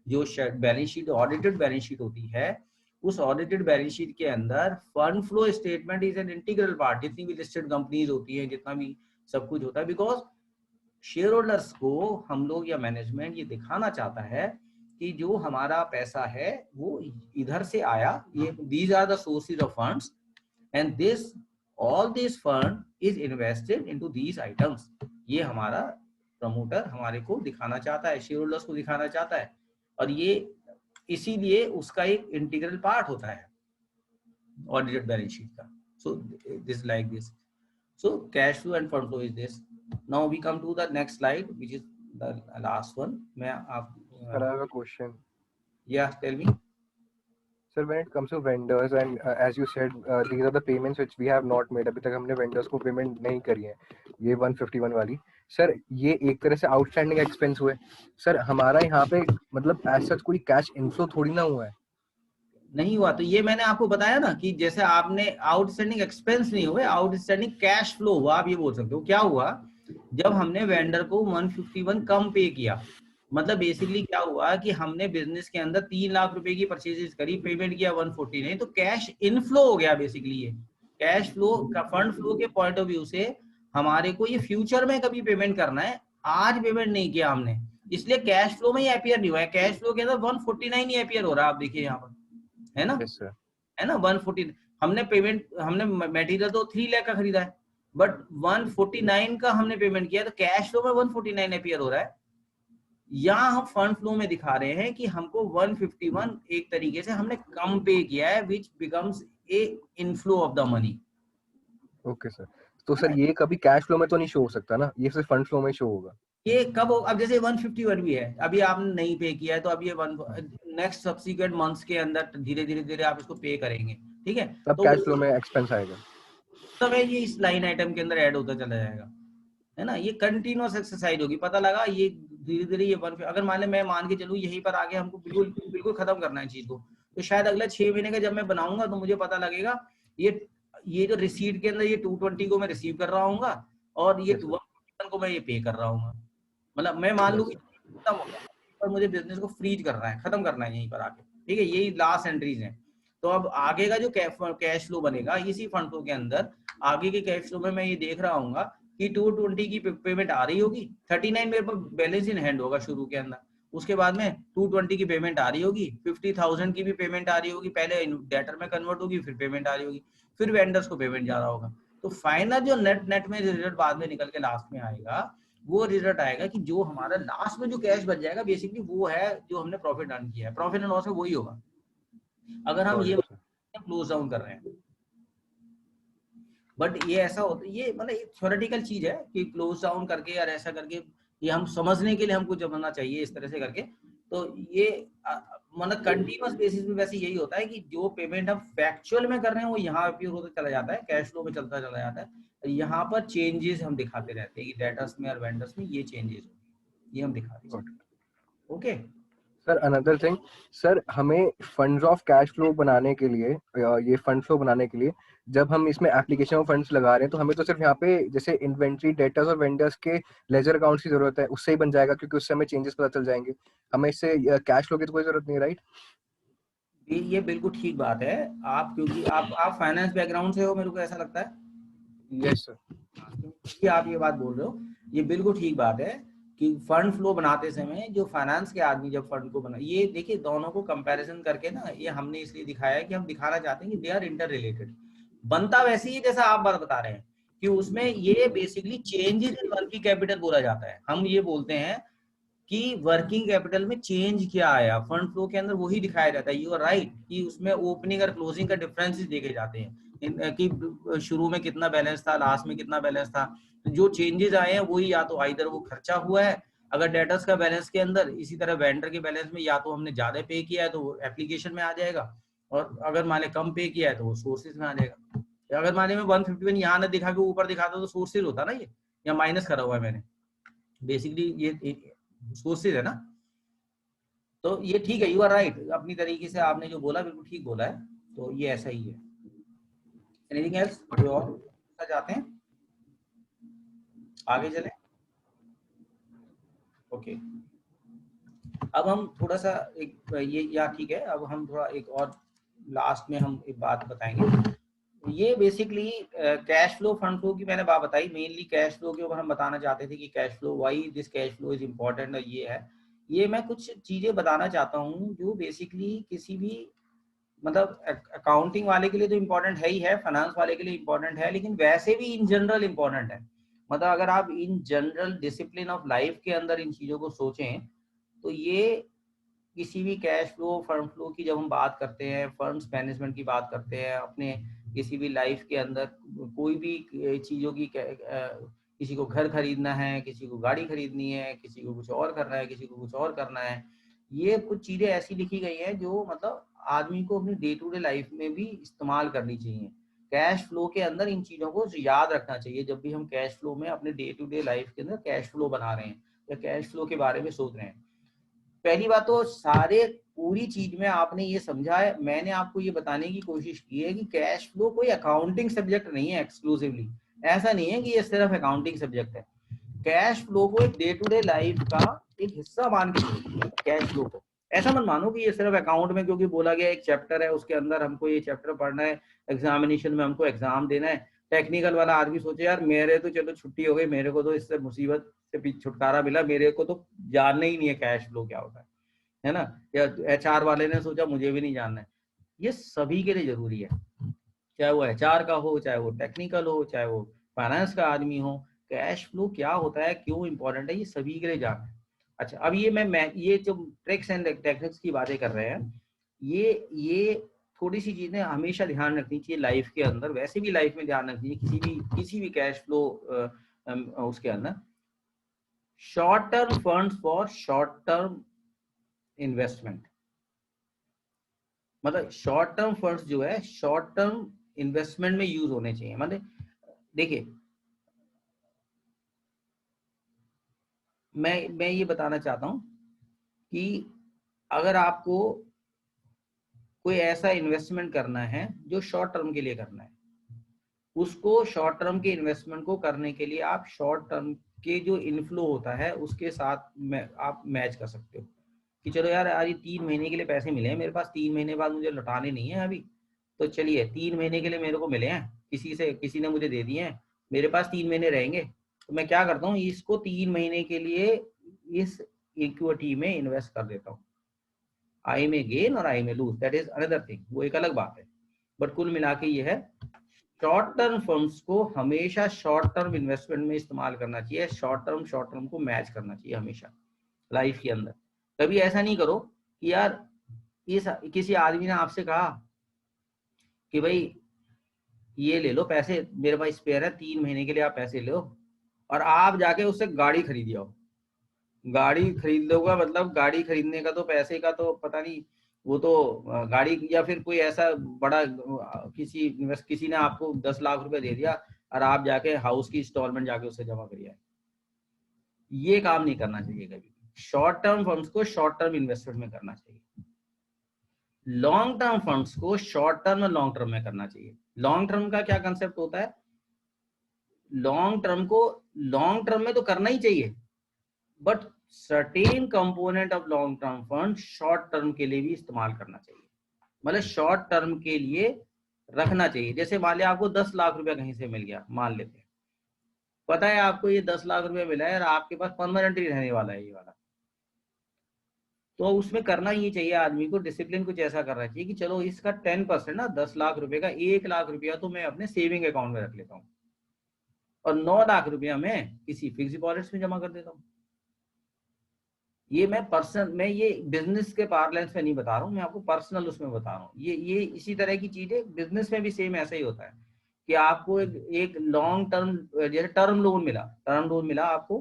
जो balance sheet audited balance sheet होती है, उस ऑडिटेड बैलेंस शीट के अंदर fund flow statement is an integral part. जितनी भी लिस्टेड कंपनीज होती है, जितना भी सब कुछ होता है, बिकॉज शेयर होल्डर्स को हम लोग या मैनेजमेंट ये दिखाना चाहता है कि जो हमारा पैसा है वो इधर से आया, ये these are the sources of funds and all this fund is invested into these items। ये हमारा प्रमोटर हमारे को दिखाना चाहता है, शेयर होल्डर्स को दिखाना चाहता है, और ये इसीलिए उसका एक इंटीग्रल पार्ट होता है ऑडिटेड बैलेंस शीट का। So this like this, so cash flow and fund flow is this. Now we come to the next slide which is the last one. मैं आप Sir, I have a question. Yeah, tell me. Sir, when it comes to vendors and as you said, these are the payments which we have not made. अभी तक हमने vendors को payment नहीं करी है. ये 151 वाली सर, ये एक तरह से आउटस्टैंडिंग एक्सपेंस हुए सर। हमारा यहाँ पे मतलब ऐसा कोई कैश इनफ्लो थोड़ी ना हुआ है। नहीं हुआ तो ये मैंने आपको बताया ना कि जैसे आपने आउटस्टैंडिंग एक्सपेंस नहीं हुए, आउटस्टैंडिंग कैश फ्लो हुआ, आप ये बोल सकते हो। क्या हुआ, जब हमने वेंडर को 151 कम पे किया, मतलब बेसिकली क्या हुआ कि हमने बिजनेस के अंदर 3 लाख रुपए की परचेजेस करी, पेमेंट किया 149, तो कैश इनफ्लो हो गया। बेसिकली ये कैश फ्लो का फंड फ्लो के पॉइंट ऑफ व्यू से हमारे को ये फ्यूचर में कभी पेमेंट करना है, आज पेमेंट नहीं किया हमने, इसलिए कैश फ्लो में ये अपीयर नहीं हुआ है। कैश फ्लो के अंदर 149 ही अपीयर हो रहा है, आप देखिए यहाँ पर, है ना, यस सर। है ना। 149 हमने पेमेंट, हमने मटेरियल तो 3 लाख का खरीदा है, बट 149 का हमने पेमेंट किया, तो कैश फ्लो में 149 अपीयर हो रहा है। यहाँ हम फंड फ्लो में दिखा रहे हैं कि हमको 151 एक तरीके से हमने कम पे किया है, which becomes a inflow of the money. Okay sir, तो सर ये कभी कैश फ्लो में तो नहीं शो हो सकता ना, ये सिर्फ फंड फ्लो में शो होगा। ये कब अब जैसे 151 भी है, अभी आपने नहीं पे किया है, तो अब ये नेक्स्ट सब्सिक्वेंट मंथ्स के अंदर धीरे धीरे आप इसको पे करेंगे, ठीक है, तब तो कैश फ्लो में एक्सपेंस आएगा। तब ये इस लाइन आइटम के अंदर ऐड होता चला जाएगा, है ना। ये कंटिन्यूअस एक्सरसाइज होगी, पता लगा ये धीरे धीरे ये अगर मान ले, मैं मान के चलूँ यहीं पर आगे हमको बिल्कुल बिल्कुल खत्म करना है चीज को, तो शायद अगले 6 महीने का जब मैं बनाऊंगा तो मुझे पता लगेगा ये जो रिसीट के अंदर ये 220 को मैं रिसीव कर रहा हूँ और ये Yes, sir. 151 को मैं ये पे कर रहा हूँ। मतलब मैं मान लूँ Yes, कि sir. खत्म हो गया, पर मुझे बिजनेस को फ्रीज करना है, खत्म करना है यहीं पर आके, ठीक है, यही लास्ट एंट्रीज है। तो अब आगे का जो कैश फ्लो बनेगा इसी फंड फ्लो के अंदर, आगे के कैश फ्लो में मैं ये देख रहा हूँ कि 220 की पेमेंट आ रही होगी, 39 मेरे पास बैलेंस इन हैंड होगा शुरू के अंदर, उसके बाद में 220 की पेमेंट आ रही होगी, 50,000 की भी पेमेंट आ रही होगी, पहले डेटर में कन्वर्ट होगी, फिर पेमेंट आ रही होगी, फिर वेंडर्स को पेमेंट जा रहा होगा। तो फाइनल जो नेट में रिजल्ट बाद में निकल के लास्ट में आएगा, वो रिजल्ट आएगा कि जो हमारा लास्ट में जो कैश बच जाएगा बेसिकली वो है जो हमने प्रॉफिट अर्न किया है। प्रॉफिट एंड लॉस में वही होगा अगर हम ये क्लोज डाउन कर रहे हैं। बट ये ऐसा होता है, ये मतलब थ्योरेटिकल चीज है कि क्लोज डाउन करके या ऐसा करके, ये हम समझने के लिए हमको जमाना चाहिए इस तरह से करके। तो ये मतलब कंटिन्यूअस बेसिस पे वैसे यही होता है कि जो पेमेंट हम फैक्चुअल में कर रहे हैं वो यहाँ अपीयर होता चला जाता है, कैश फ्लो में चलता चला जाता है। यहाँ पर चेंजेस हम दिखाते रहते हैं कि डेटर्स में और वेंडर्स में ये चेंजेस ये हम दिखाते हैं। Okay sir another thing sir, हमें फंड्स ऑफ कैश फ्लो बनाने के लिए, ये फंड फ्लो बनाने के लिए जब हम इसमें एप्लीकेशन ऑफ फंड्स लगा रहे हैं, तो हमें तो सिर्फ यहाँ पे जैसे इन्वेंट्री, डेटर्स और वेंडर्स के लेजर अकाउंट्स की जरूरत है, उससे ही बन जाएगा क्योंकि उससे हमें चेंजेस पता चल जाएंगे, हमें इससे कैश फ्लो की तो कोई जरूरत नहीं, राइट? ये बिल्कुल ठीक बात है। आप क्योंकि आप फाइनेंस बैकग्राउंड से हो, मेरे को ऐसा लगता है। Yes sir. क्योंकि आप ये बात बोल रहे हो, ये बिल्कुल ठीक बात है कि फंड फ्लो बनाते समय जो फाइनेंस के आदमी जब फंड को बना, ये देखिए दोनों को कंपैरिजन करके ना, ये हमने इसलिए दिखाया है कि हम दिखाना चाहते हैं कि दे आर इंटर रिलेटेड। बनता वैसे ही जैसा आप बात बता रहे हैं कि उसमें ये basically changes in working capital बोला जाता है। हम ये बोलते हैं कि वर्किंग कैपिटल में चेंज क्या आया, फंड फ्लो के अंदर वही दिखाया जाता है। यू आर राइट कि उसमें ओपनिंग और क्लोजिंग का डिफरेंसेस देखे जाते हैं कि शुरू में कितना बैलेंस था, लास्ट में कितना बैलेंस था। तो जो चेंजेस आए हैं वही या तो आइदर वो खर्चा हुआ है, अगर डेटर्स का बैलेंस के अंदर, इसी तरह वेंडर के बैलेंस में या तो हमने ज्यादा पे किया है तो वो एप्लीकेशन में आ जाएगा, और अगर मान लें कम पे किया है तो वो सोर्सेज में आ जाएगा। अगर मान लें मैं 151 यहाँ ना दिखा के ऊपर दिखाता तो सोर्सेज होता ना, ये या माइनस करा हुआ है मैंने, बेसिकली ये सोर्सेज है ना। तो ये ठीक है, यू आर राइट, अपनी तरीके से आपने जो बोला बिल्कुल ठीक बोला है। तो ये ऐसा ही है। एनीथिंग एल्स कोई और चाहते हैं आगे चले? ओके अब हम थोड़ा सा एक ये या ठीक है, अब हम थोड़ा एक और लास्ट में हम एक बात बताएंगे। ये basically cash flow fund flow की मैंने बात बताई, मेनली कैश फ्लो के ऊपर हम बताना चाहते थे कि cash flow, why this cash flow is important. और ये है, ये मैं कुछ चीजें बताना चाहता हूँ जो बेसिकली किसी भी मतलब अकाउंटिंग वाले के लिए तो इम्पोर्टेंट है ही है, फाइनेंस वाले के लिए इम्पोर्टेंट है, लेकिन वैसे भी इन जनरल इम्पोर्टेंट है। मतलब अगर आप in general discipline of life के अंदर इन चीजों को सोचें तो ये किसी भी कैश फ्लो फंड फ्लो की जब हम बात करते हैं, फंड्स मैनेजमेंट की बात करते हैं, अपने किसी भी लाइफ के अंदर कोई भी चीजों की किसी को घर खरीदना है, किसी को गाड़ी खरीदनी है, किसी को कुछ और करना है, किसी को कुछ और करना है, ये कुछ चीजें ऐसी लिखी गई हैं जो मतलब आदमी को अपनी डे टू डे लाइफ में भी इस्तेमाल करनी चाहिए। कैश फ्लो के अंदर इन चीजों को याद रखना चाहिए जब भी हम कैश फ्लो में अपने डे टू डे लाइफ के अंदर कैश फ्लो बना रहे हैं या कैश फ्लो के बारे में सोच रहे हैं। पहली बात तो सारे पूरी चीज में आपने ये समझा है, मैंने आपको ये बताने की कोशिश की है कि कैश फ्लो कोई अकाउंटिंग सब्जेक्ट नहीं है एक्सक्लूसिवली। ऐसा नहीं है कि ये सिर्फ अकाउंटिंग सब्जेक्ट है। कैश फ्लो को एक डे टू डे लाइफ का एक हिस्सा मान के चलिए कैश फ्लो को। ऐसा मत मानो कि ये सिर्फ अकाउंट में क्योंकि बोला गया एक चैप्टर है उसके अंदर हमको ये चैप्टर पढ़ना है, एग्जामिनेशन में हमको एग्जाम देना है। टेक्निकल वाला आदमी सोचे यार मेरे तो चलो छुट्टी हो गई, मेरे को तो इससे मुसीबत से छुटकारा मिला, मेरे को तो जानना ही नहीं है कैश फ्लो क्या होता है ना। या HR वाले ने सोचा मुझे भी नहीं जानना है। ये सभी के लिए जरूरी है, चाहे वो HR का हो, चाहे वो टेक्निकल हो, चाहे वो फाइनेंस का आदमी हो। कैश फ्लो क्या होता है, क्यों इंपॉर्टेंट है, ये सभी के लिए जानना है। अच्छा, अब ये ये जो ट्रिक्स एंड टेक्निक्स की बातें कर रहे हैं, ये थोड़ी सी चीजें हमेशा ध्यान रखनी चाहिए लाइफ के अंदर, वैसे भी लाइफ में ध्यान रखनी चाहिए किसी भी कैश फ्लो उसके अंदर। Short term funds for short term investment, मतलब शॉर्ट टर्म फंड्स जो है शॉर्ट टर्म इन्वेस्टमेंट में यूज होने चाहिए। मतलब देखिए मैं ये बताना चाहता हूं कि अगर आपको कोई ऐसा इन्वेस्टमेंट करना है जो शॉर्ट टर्म के लिए करना है, उसको शॉर्ट टर्म के इन्वेस्टमेंट को करने के लिए आप शॉर्ट टर्म के जो इनफ्लो होता है उसके साथ आप मैच कर सकते हो कि चलो यार आज 3 महीने के लिए पैसे मिले हैं मेरे पास, 3 महीने बाद मुझे लौटाने नहीं है अभी, तो चलिए 3 महीने के लिए मेरे को मिले हैं, किसी ने मुझे दे दिए हैं, मेरे पास 3 महीने रहेंगे, तो मैं क्या करता हूँ इसको 3 महीने के लिए इस इक्विटी में इन्वेस्ट कर देता हूँ। आई में गेन और I may lose, that is another thing, वो एक अलग बात है। बट कुल मिला के ये है शॉर्ट टर्म फंड्स को हमेशा शॉर्ट टर्म इन्वेस्टमेंट में इस्तेमाल करना चाहिए। शॉर्ट टर्म को मैच करना चाहिए हमेशा लाइफ के अंदर। कभी ऐसा नहीं करो कि यार किसी आदमी ने आपसे कहा कि भाई ये ले लो पैसे, मेरे पास स्पेयर है 3 महीने के लिए आप पैसे लो, और आप जाके उससे गाड़ी खरीद आओ। गाड़ी खरीद लोगा मतलब गाड़ी खरीदने का तो पैसे का तो पता नहीं, वो तो गाड़ी या फिर कोई ऐसा बड़ा किसी ने आपको 10 लाख रुपए दे दिया और आप जाके हाउस की इंस्टॉलमेंट जाके उससे जमा करिए। ये काम नहीं करना चाहिए कभी। शॉर्ट टर्म फंड्स को शॉर्ट टर्म इन्वेस्टमेंट में करना चाहिए, लॉन्ग टर्म फंड्स को शॉर्ट टर्म और लॉन्ग टर्म में करना चाहिए। लॉन्ग टर्म का क्या कंसेप्ट होता है, लॉन्ग टर्म को लॉन्ग टर्म में तो करना ही चाहिए, but certain component of long term fund short term के लिए भी इस्तेमाल करना चाहिए, मतलब शॉर्ट टर्म के लिए रखना चाहिए। जैसे मान लिया आपको 10 लाख रुपया कहीं से मिल गया, मान लेते हैं, पता है आपको ये 10 लाख रुपया मिला है और आपके पास परमानेंटली रहने वाला है ये वाला, तो उसमें करना ये चाहिए आदमी को, डिसिप्लिन कुछ ऐसा करना चाहिए कि चलो इसका 10% ना 10 लाख रुपए का 1 लाख रुपया तो मैं अपने सेविंग अकाउंट में रख लेता हूँ और 9 लाख रुपया मैं किसी फिक्स डिपॉजिट्स में जमा कर देता हूँ। ये मैं ये बिजनेस के पार्लेंस में नहीं बता रहा हूँ, मैं आपको पर्सनल उसमें बता रहा हूँ। ये इसी तरह की चीजें बिजनेस में भी सेम ऐसा ही होता है कि आपको एक लॉन्ग टर्म, जैसे टर्म लोन मिला आपको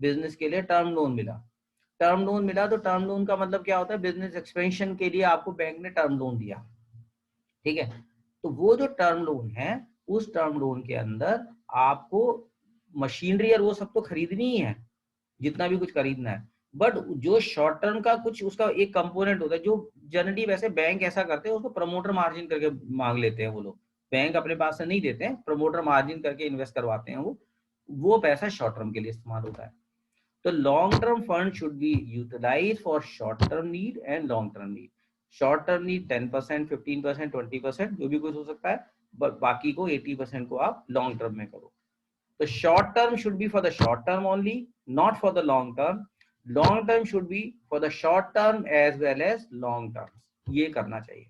बिजनेस के लिए, टर्म लोन मिला तो टर्म लोन का मतलब क्या होता है, बिजनेस एक्सपेंशन के लिए आपको बैंक ने टर्म लोन दिया, ठीक है। तो वो जो टर्म लोन है, उस टर्म लोन के अंदर आपको मशीनरी और वो सब तो खरीदनी ही है, जितना भी कुछ खरीदना है, बट जो शॉर्ट टर्म का कुछ उसका एक कंपोनेंट होता है जो जनरली वैसे बैंक ऐसा करते हैं, उसको प्रमोटर मार्जिन करके मांग लेते हैं वो लोग, बैंक अपने पास से नहीं देते हैं, प्रमोटर मार्जिन करके इन्वेस्ट करवाते हैं, वो पैसा शॉर्ट टर्म के लिए इस्तेमाल होता है। तो long term fund should be utilise for short term need and long term need. Short term need 10%, 15%, 20% जो भी कुछ हो सकता है, बाकी को 80% को आप लॉन्ग टर्म में करो। तो short term should be for the short term only, not for the long term. Long term should be for the short term as well as long term, ये करना चाहिए।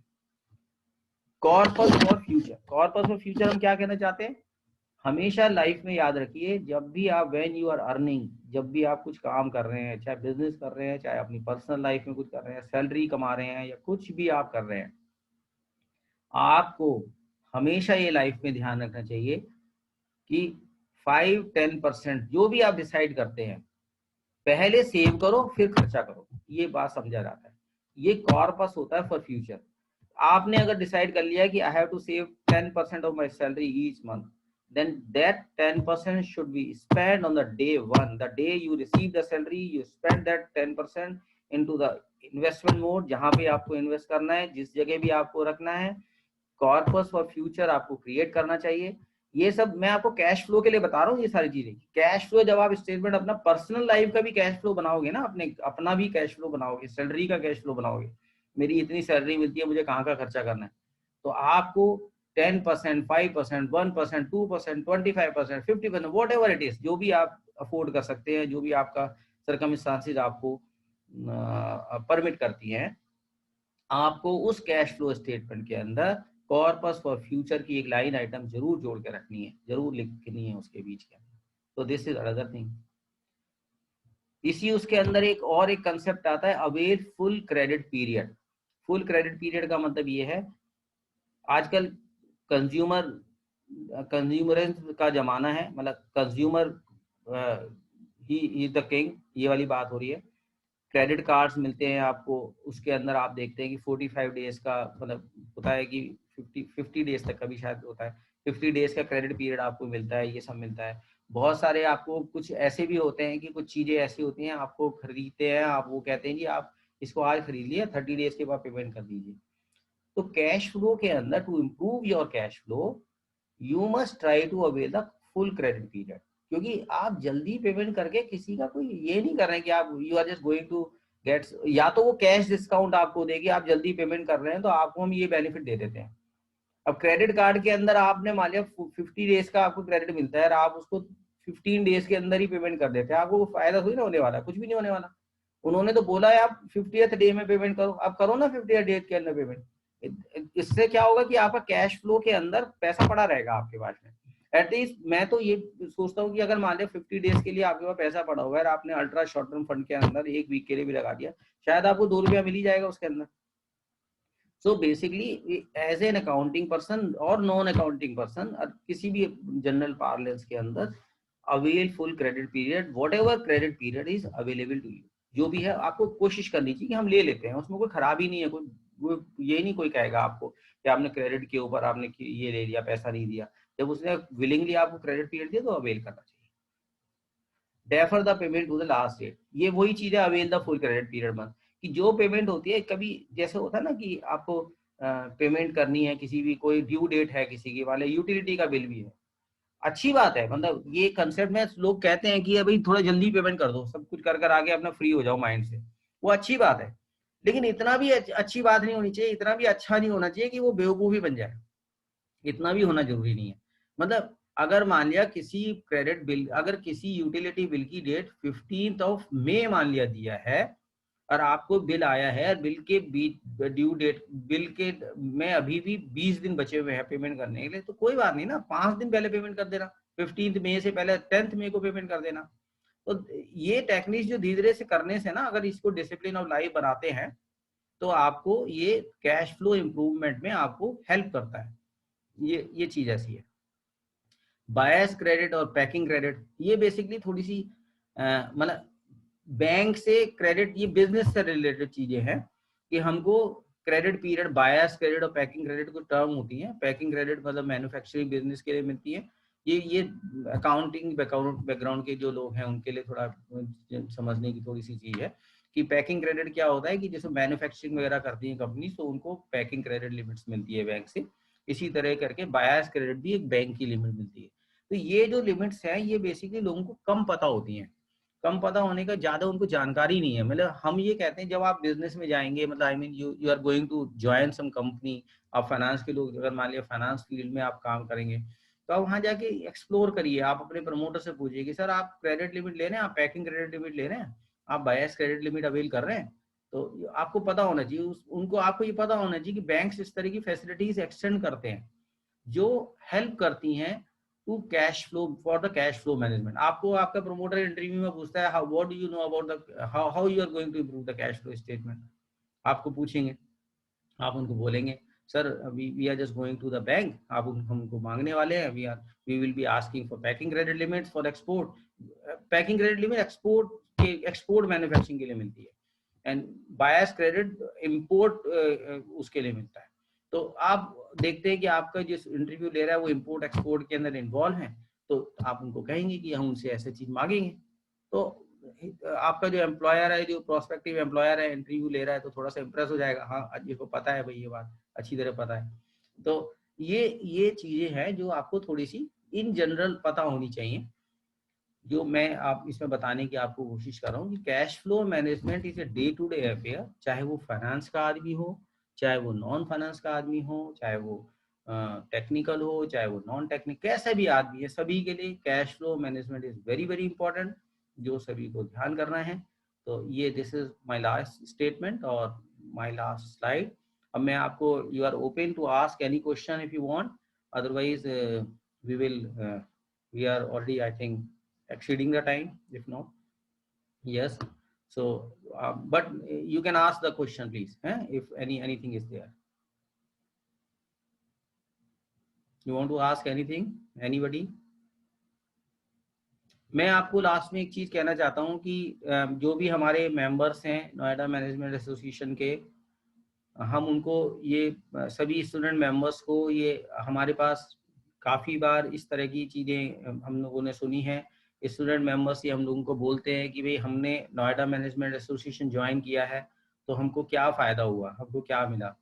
कॉर्पस फॉर फ्यूचर हम क्या कहना चाहते हैं, हमेशा लाइफ में याद रखिए, जब भी आप व्हेन यू आर अर्निंग, जब भी आप कुछ काम कर रहे हैं, चाहे बिजनेस कर रहे हैं, चाहे अपनी पर्सनल लाइफ में कुछ कर रहे हैं, सैलरी कमा रहे हैं या कुछ भी आप कर रहे हैं, आपको हमेशा ये लाइफ में ध्यान रखना चाहिए कि 5-10% जो भी आप डिसाइड करते हैं पहले सेव करो फिर खर्चा करो। ये बात समझा जाता है, ये कॉर्पस होता है फॉर फ्यूचर। आपने अगर डिसाइड कर लिया कि I have to save 10% of my salary each month, then that 10% should be spent on the day one. The day you receive the salary, you spend that 10% into the investment mode, जहां पे आपको invest करना है, जिस जगह भी आपको रखना है, कॉर्पस फॉर फ्यूचर आपको क्रिएट करना चाहिए। ये सब मैं आपको कैश फ्लो के लिए बता रहा हूँ, ये सारी चीजें। कैश फ्लो जब आप स्टेटमेंट अपना पर्सनल लाइफ का भी कैश फ्लो बनाओगे ना, अपना भी कैश फ्लो बनाओगे, सैलरी का कैश फ्लो बनाओगे, मेरी इतनी सैलरी मिलती है, मुझे कहाँ का खर्चा करना है, तो आपको 10%, 5%, 1%, 2%, 25%, 50%, वॉट एवर इट इज, जो भी आप अफोर्ड कर सकते हैं, जो भी आपका सर्कमस्टांसेस आपको परमिट करती हैं, आपको उस कैश फ्लो स्टेटमेंट के अंदर कॉर्पस फॉर फ्यूचर की एक लाइन आइटम जरूर जोड़ के रखनी है, जरूर लिखनी है उसके बीच के अंदर। तो दिस इज अनदर थिंग। इसी उसके अंदर एक और एक कंसेप्ट आता है, avail full credit period. Full credit period का मतलब ये है, आजकल कंज्यूमरेंस का जमाना है, मतलब consumer he is the king, ये वाली बात हो रही है। क्रेडिट कार्ड्स मिलते हैं आपको, उसके अंदर आप देखते हैं कि 45 डेज का, मतलब होता है कि 50 डेज तक का भी शायद होता है, 50 डेज का क्रेडिट पीरियड आपको मिलता है, ये सब मिलता है। बहुत सारे आपको कुछ ऐसे भी होते हैं कि कुछ चीजें ऐसी होती हैं, आपको खरीदते हैं, आप वो कहते हैं कि आप इसको आज खरीद लिया, 30 डेज के बाद पेमेंट कर दीजिए। तो कैश फ्लो के अंदर, to improve your cash flow, you must try to avail the full credit period, क्योंकि आप जल्दी पेमेंट करके किसी का कोई ये नहीं कर रहे हैं कि आप you are just going to get, या तो वो कैश डिस्काउंट आपको देगी, आप जल्दी पेमेंट कर रहे हैं तो आपको हम ये बेनिफिट दे देते हैं। अब क्रेडिट कार्ड के अंदर आपने मान लिया 50 डेज का आपको क्रेडिट मिलता है और आप उसको 15 डेज के अंदर ही पेमेंट कर देते हैं, आपको फायदा थोड़ी ना होने वाला, कुछ भी नहीं होने वाला। उन्होंने तो बोला है आप 50th डे में पेमेंट करो, आप करो ना 50th डे के अंदर पेमेंट। इससे क्या होगा कि आपका कैश फ्लो के अंदर पैसा पड़ा रहेगा आपके पास में। एटलीस्ट मैं तो ये सोचता हूँ कि अगर मान लिया 50 डेज के लिए आपके पास पैसा पड़ा हुआ है, आपने अल्ट्रा शॉर्ट टर्म फंड के अंदर एक वीक के लिए भी लगा दिया, शायद आपको 2 रुपया मिल ही जाएगा उसके अंदर। So basically as an accounting person और नॉन अकाउंटिंग पर्सन, किसी भी जनरल पार्लेंस के अंदर, avail full credit period, whatever credit period is available to you, जो भी है आपको कोशिश करनी चाहिए कि हम ले लेते हैं, उसमें कोई खराबी नहीं है, कोई ये नहीं कोई कहेगा आपको कि आपने क्रेडिट के ऊपर आपने ये ले लिया, पैसा नहीं दिया। जब उसने विलिंगली आपको क्रेडिट पीरियड दिया तो अवेल करना चाहिए। Defer the payment to the last date, ये वही चीज है avail the full credit period month, कि जो पेमेंट होती है, कभी जैसे होता है ना कि आपको पेमेंट करनी है, किसी भी कोई ड्यू डेट है किसी की, वाले यूटिलिटी का बिल भी है, अच्छी बात है, मतलब ये कंसेप्ट में लोग कहते हैं कि अभी थोड़ा जल्दी पेमेंट कर दो, सब कुछ कर आगे अपना फ्री हो जाओ माइंड से, वो अच्छी बात है, लेकिन इतना भी अच्छी बात नहीं होनी चाहिए, इतना भी अच्छा नहीं होना चाहिए कि वो बेवकूफी बन जाए, इतना भी होना जरूरी नहीं है। मतलब अगर मान लिया किसी क्रेडिट बिल, अगर किसी यूटिलिटी बिल की डेट 15 मई मान लिया दिया है और आपको बिल आया है, बिल के ड्यू डेट, बिल के में अभी भी 20 दिन बचे हुए हैं पेमेंट करने के लिए, तो कोई बात नहीं ना, 5 दिन पहले पेमेंट कर देना, 15 मई से पहले 10 मई को पेमेंट कर देना। तो ये टेक्निक जो धीरे धीरे से करने से ना, अगर इसको डिसिप्लिन ऑफ लाइफ बनाते हैं तो आपको ये कैश फ्लो इंप्रूवमेंट में आपको हेल्प करता है। ये चीज ऐसी है। बायस क्रेडिट और पैकिंग क्रेडिट, ये बेसिकली थोड़ी सी मतलब बैंक से क्रेडिट, ये बिजनेस से रिलेटेड चीजें हैं कि हमको क्रेडिट पीरियड, बायस क्रेडिट और पैकिंग क्रेडिट को टर्म होती है। पैकिंग क्रेडिट मतलब मैन्युफैक्चरिंग बिजनेस के लिए मिलती है, ये अकाउंटिंग बैकग्राउंड के जो लोग हैं उनके लिए थोड़ा समझने की थोड़ी सी चीज है कि पैकिंग क्रेडिट क्या होता है, कि जैसे मैन्युफैक्चरिंग वगैरह करती है कंपनी, तो उनको पैकिंग क्रेडिट लिमिट्स मिलती है बैंक से, इसी तरह करके बायस क्रेडिट भी एक बैंक की लिमिट मिलती है। तो ये जो लिमिट्स हैं ये बेसिकली लोगों को कम पता होती हैं, कम पता होने का, ज्यादा उनको जानकारी नहीं है। मतलब हम ये कहते हैं जब आप बिजनेस में जाएंगे, मतलब I mean you are going to join some company, आप फाइनेंस के लोग, अगर मान लिया फाइनेंस फील्ड में आप काम करेंगे, तो आप वहाँ जाके एक्सप्लोर करिए, आप अपने प्रमोटर से पूछिए कि सर आप क्रेडिट लिमिट ले रहे हैं, आप पैकिंग क्रेडिट लिमिट ले रहे हैं, आप बायस क्रेडिट लिमिट अवेल कर रहे हैं, तो आपको पता होना चाहिए, उनको आपको ये पता होना चाहिए कि बैंक इस तरह की फैसिलिटीज एक्सटेंड करते हैं जो हेल्प करती हैं to cash flow, for the cash flow management. आपको आपका प्रमोटर इंटरव्यू में पूछता है what do you know about the how you are going to improve the cash flow statement, आपको पूछेंगे, आप उनको बोलेंगे sir we are just going to the bank, आप हमको मांगने वाले हैं, we will be asking for packing credit limits for export. Packing credit limit export manufacturing के लिए मिलती है, एंड बायस क्रेडिट इंपोर्ट उसके लिए मिलता है। तो आप देखते हैं कि आपका जिस इंटरव्यू ले रहा है वो इम्पोर्ट एक्सपोर्ट के अंदर इन्वॉल्व है, तो आप उनको कहेंगे कि हम उनसे ऐसे चीज मांगेंगे। तो आपका जो एम्प्लॉयर है, जो प्रोस्पेक्टिव एम्प्लॉयर है, इंटरव्यू ले रहा है, तो थोड़ा सा इम्प्रेस हो जाएगा, हाँ इसको पता है भाई, ये बात अच्छी तरह पता है। तो ये चीजें हैं जो आपको थोड़ी सी इन जनरल पता होनी चाहिए, जो मैं आप इसमें बताने की आपको कोशिश कर रहा हूँ कि cash flow management is a day to day affair, चाहे वो फाइनेंस का आदमी हो, चाहे वो नॉन फाइनेंस का आदमी हो, चाहे वो टेक्निकल हो, चाहे वो नॉन टेक्निकल, कैसा भी आदमी है, सभी के लिए cash flow management is very very important, जो सभी को ध्यान करना है। तो ये this is my last statement और माय लास्ट स्लाइड। अब मैं आपको, you are open to ask any question if you want, otherwise we will we are already I think exceeding the time, if not. Yes, so but you can ask the question please, if anything is there. You want to ask anything, anybody? मैं आपको last में एक चीज कहना चाहता हूं कि जो भी हमारे मेंबर्स हैं नोएडा मैनेजमेंट एसोसिएशन के, हम उनको ये सभी स्टूडेंट मेंबर्स को, ये हमारे पास काफी बार इस तरह की चीजें हम लोगों ने सुनी है, स्टूडेंट मेंबर्स ये हम लोगों को बोलते हैं कि भाई हमने नोएडा मैनेजमेंट एसोसिएशन ज्वाइन किया है तो हमको क्या फ़ायदा हुआ, हमको क्या मिला।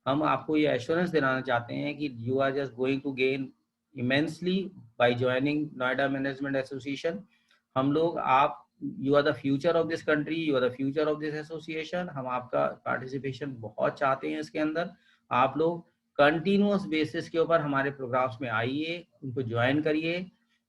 हम आपको ये एश्योरेंस दिलाना चाहते हैं कि you are just going to gain immensely by joining Noida management association. हम लोग, आप, you are the future of this country, you are the future of this association. हम आपका पार्टिसिपेशन बहुत चाहते हैं इसके अंदर। आप लोग कंटिन्यूअस बेसिस के ऊपर हमारे प्रोग्राम्स में आइए, उनको ज्वाइन करिए।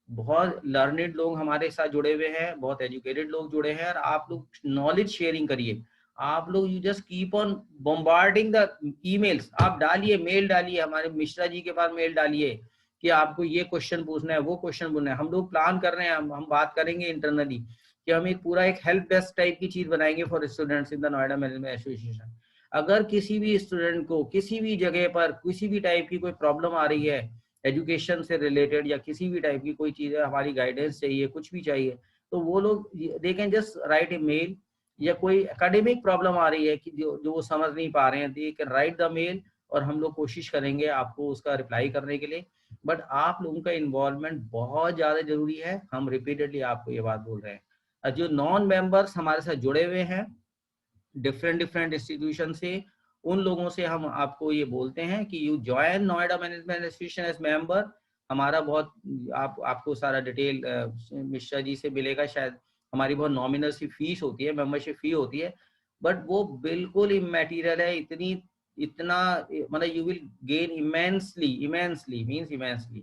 बहुत लर्नेड लोग हमारे साथ जुड़े हुए हैं, बहुत एजुकेटेड लोग जुड़े हैं, और आप लोग नॉलेज शेयरिंग करिए। आप लोग you just keep on bombarding the emails, आप डालिए, मेल डालिए, हमारे मिश्रा जी के पास मेल डालिए कि आपको ये क्वेश्चन पूछना है, वो क्वेश्चन पूछना है। हम लोग प्लान कर रहे हैं, हम बात करेंगे इंटरनली कि हम एक पूरा एक हेल्प डेस्क टाइप की चीज बनाएंगे for students in the Noida management association. अगर किसी भी स्टूडेंट को किसी भी जगह पर किसी भी टाइप की कोई प्रॉब्लम आ रही है, एजुकेशन से रिलेटेड या किसी भी टाइप की कोई चीज़ है, हमारी गाइडेंस चाहिए, कुछ भी चाहिए, तो वो लोग they can just write a mail. या कोई एकेडमिक प्रॉब्लम आ रही है कि जो वो समझ नहीं पा रहे हैं, they can write the mail और हम लोग कोशिश करेंगे आपको उसका रिप्लाई करने के लिए। बट आप लोगों का इन्वॉल्वमेंट बहुत ज़्यादा जरूरी है, हम रिपीटेडली आपको ये बात बोल रहे हैं। जो नॉन मेंबर्स हमारे साथ जुड़े हुए हैं डिफरेंट इंस्टीट्यूशन से, उन लोगों से हम आपको ये बोलते हैं कि you join Noida management association as member. हमारा बहुत, आपको सारा डिटेल मिश्रा जी से मिलेगा शायद। हमारी बहुत नॉमिनल सी फीस होती है, मेंबरशिप फी होती है, बट वो बिल्कुल इमैटीरियल है। इतना मतलब you will gain immensely means immensely.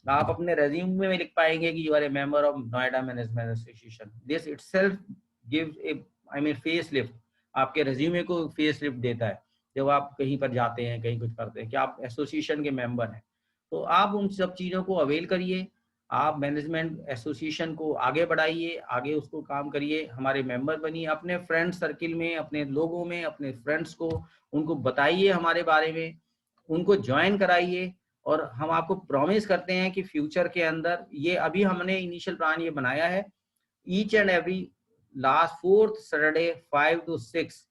आप अपने रेज्यूमे में लिख पाएंगे कि you are a member of Noida management association. This itself gives a, I mean, face lift, आपके रेज्यूमे को फेस लिफ्ट देता है जब आप कहीं पर जाते हैं, कहीं कुछ करते हैं, कि आप एसोसिएशन के मेंबर हैं। तो आप उन सब चीज़ों को अवेल करिए, आप मैनेजमेंट एसोसिएशन को आगे बढ़ाइए, आगे उसको काम करिए, हमारे मेंबर बनिए, अपने फ्रेंड सर्किल में, अपने लोगों में, अपने फ्रेंड्स को उनको बताइए हमारे बारे में, उनको ज्वाइन कराइए। और हम आपको प्रॉमिस करते हैं कि फ्यूचर के अंदर, ये अभी हमने इनिशियल प्लान ये बनाया है, each and every last 4th Saturday 5 to 6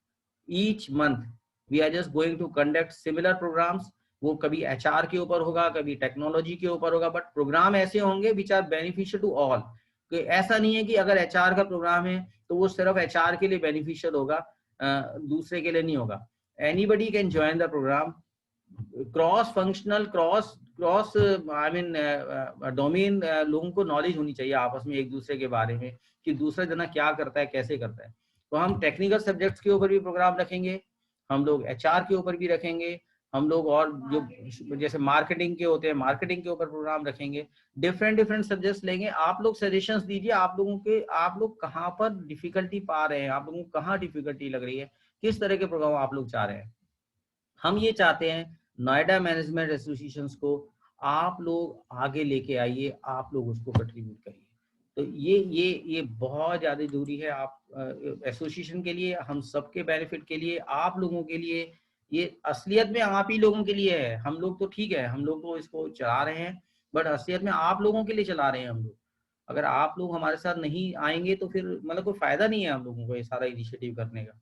each month we are just going to conduct similar programs। वो कभी HR के ऊपर होगा, कभी टेक्नोलॉजी के ऊपर होगा, बट प्रोग्राम ऐसे होंगे which are beneficial to all. ऐसा नहीं है कि अगर HR का प्रोग्राम है तो वो सिर्फ HR के लिए बेनिफिशियल होगा, दूसरे के लिए नहीं होगा। Anybody can join the program. Cross functional, cross I mean domain, लोगों को नॉलेज होनी चाहिए आपस में एक दूसरे के बारे में कि दूसरा जना क्या करता है, कैसे करता है। तो हम टेक्निकल सब्जेक्ट्स के ऊपर भी प्रोग्राम रखेंगे, हम लोग HR के ऊपर भी रखेंगे, हम लोग और जो जैसे मार्केटिंग के होते हैं, मार्केटिंग के ऊपर प्रोग्राम रखेंगे। डिफरेंट सब्जेक्ट्स लेंगे। आप लोग सजेशंस दीजिए, आप लोग कहाँ पर डिफिकल्टी पा रहे हैं, आप लोगों को कहाँ डिफिकल्टी लग रही है, किस तरह के प्रोग्राम आप लोग चाह रहे हैं। हम ये चाहते हैं नोएडा मैनेजमेंट एसोसिएशन को आप लोग आगे लेके आइए, आप लोग उसको कंट्रीब्यूट करिए। तो ये बहुत ज़्यादा जरूरी है आप एसोसिएशन के लिए, हम सबके बेनिफिट के लिए, आप लोगों के लिए। ये असलियत में आप ही लोगों के लिए है। हम लोग तो ठीक है, हम लोग तो इसको चला रहे हैं, बट असलियत में आप लोगों के लिए चला रहे हैं हम लोग। अगर आप लोग हमारे साथ नहीं आएंगे तो फिर मतलब कोई फायदा नहीं है हम लोगों को ये सारा इनिशिएटिव करने का।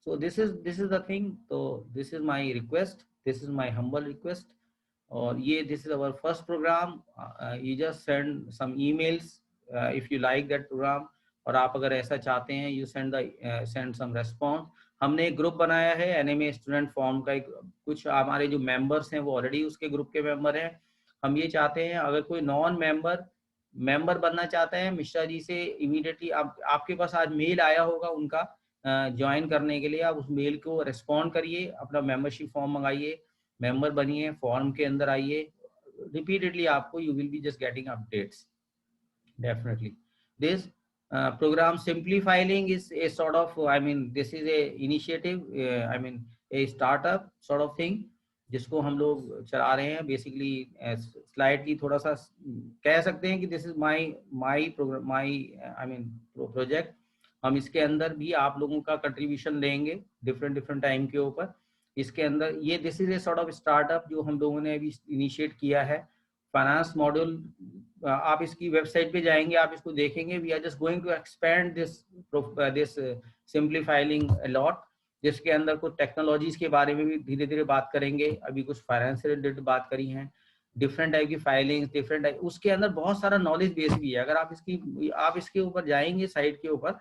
So this is the thing. So this is my request This is my humble request. और ये this is our first program. You just send some emails if you like that program. और आप अगर ऐसा चाहते हैं, you send some response. हमने एक ग्रुप बनाया है NMA स्टूडेंट फॉर्म का. कुछ हमारे जो मेंबर्स हैं वो ऑलरेडी उसके ग्रुप के मेंबर हैं. हम ये चाहते हैं अगर कोई नॉन मेंबर बनना चाहते हैं मिश्रा जी से इमीडिएटली आपके पास आज मेल आया होगा उनका ज्वाइन करने के लिए. आप उस मेल को रिस्पॉन्ड करिए, अपना मेंबरशिप फॉर्म मंगाइए, मेंबर बनिए, फॉर्म के अंदर आइए. रिपीटेडली आपको you will be just getting updates definitely. This program Simplifiling is a sort of, I mean, this is a initiative, I mean a startup sort of thing जिसको हम लोग चला रहे हैं. बेसिकली स्लाइडली थोड़ा सा कह सकते हैं कि दिस इज माई प्रोजेक्ट. हम इसके अंदर भी आप लोगों का कंट्रीब्यूशन लेंगे डिफरेंट टाइम के ऊपर. इसके अंदर ये this is a sort of startup जो हम लोगों ने अभी इनिशिएट किया है. फाइनेंस मॉड्यूल आप इसकी वेबसाइट पे जाएंगे, आप इसको देखेंगे. We are just going to expand this simplifying a lot, जिसके अंदर कुछ टेक्नोलॉजीज के बारे में भी धीरे धीरे बात करेंगे. अभी कुछ फाइनेंस से रिलेटेड बात करी हैं, डिफरेंट टाइप की फाइलिंग्स, डिफरेंट टाइप. उसके अंदर बहुत सारा नॉलेज बेस भी है. अगर आप इसके ऊपर जाएंगे साइट के ऊपर,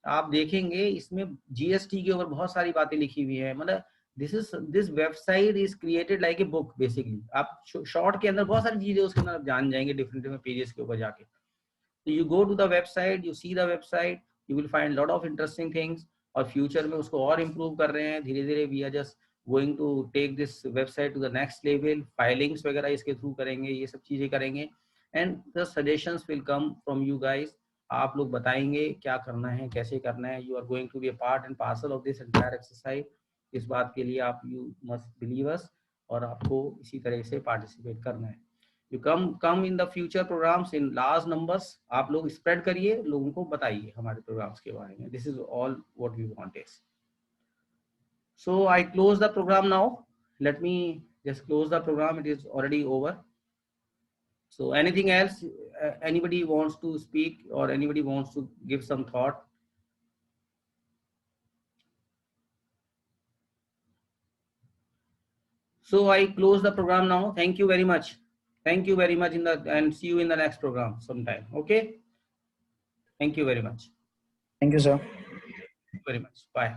आप देखेंगे इसमें जीएसटी के ऊपर बहुत सारी बातें लिखी हुई है. मतलब this website is created like a book basically. आप शॉर्ट के अंदर बहुत सारी चीजें उसके अंदर आप जान जाएंगे डिफरेंट पेजेस के ऊपर जाके. तो you go to the website, you see the website, you will find lot of interesting things. और फ्यूचर में उसको और इम्प्रूव कर रहे हैं धीरे धीरे. We are just going to take this website to the next level. Filings वगैरह इसके थ्रू करेंगे, ये सब चीजें करेंगे. And the suggestions will come from you guys. आप लोग बताएंगे क्या करना है, कैसे करना है. You are going to be a part and parcel of this entire exercise. इस बात के लिए आप यू मस्ट बिलीव अस, और आपको इसी तरह से पार्टिसिपेट करना है. You come in the future programs in large numbers. आप लोग स्प्रेड करिए, लोगों को बताइए हमारे प्रोग्राम्स के बारे में. This is all what we want is. So I close the program now. Let me just close the program. It is already over. So anything else anybody wants to speak or anybody wants to give some thought? So I close the program now. Thank you very much. Thank you very much and see you in the next program sometime. Okay. Thank you very much. Thank you, sir. Thank you very much. Bye.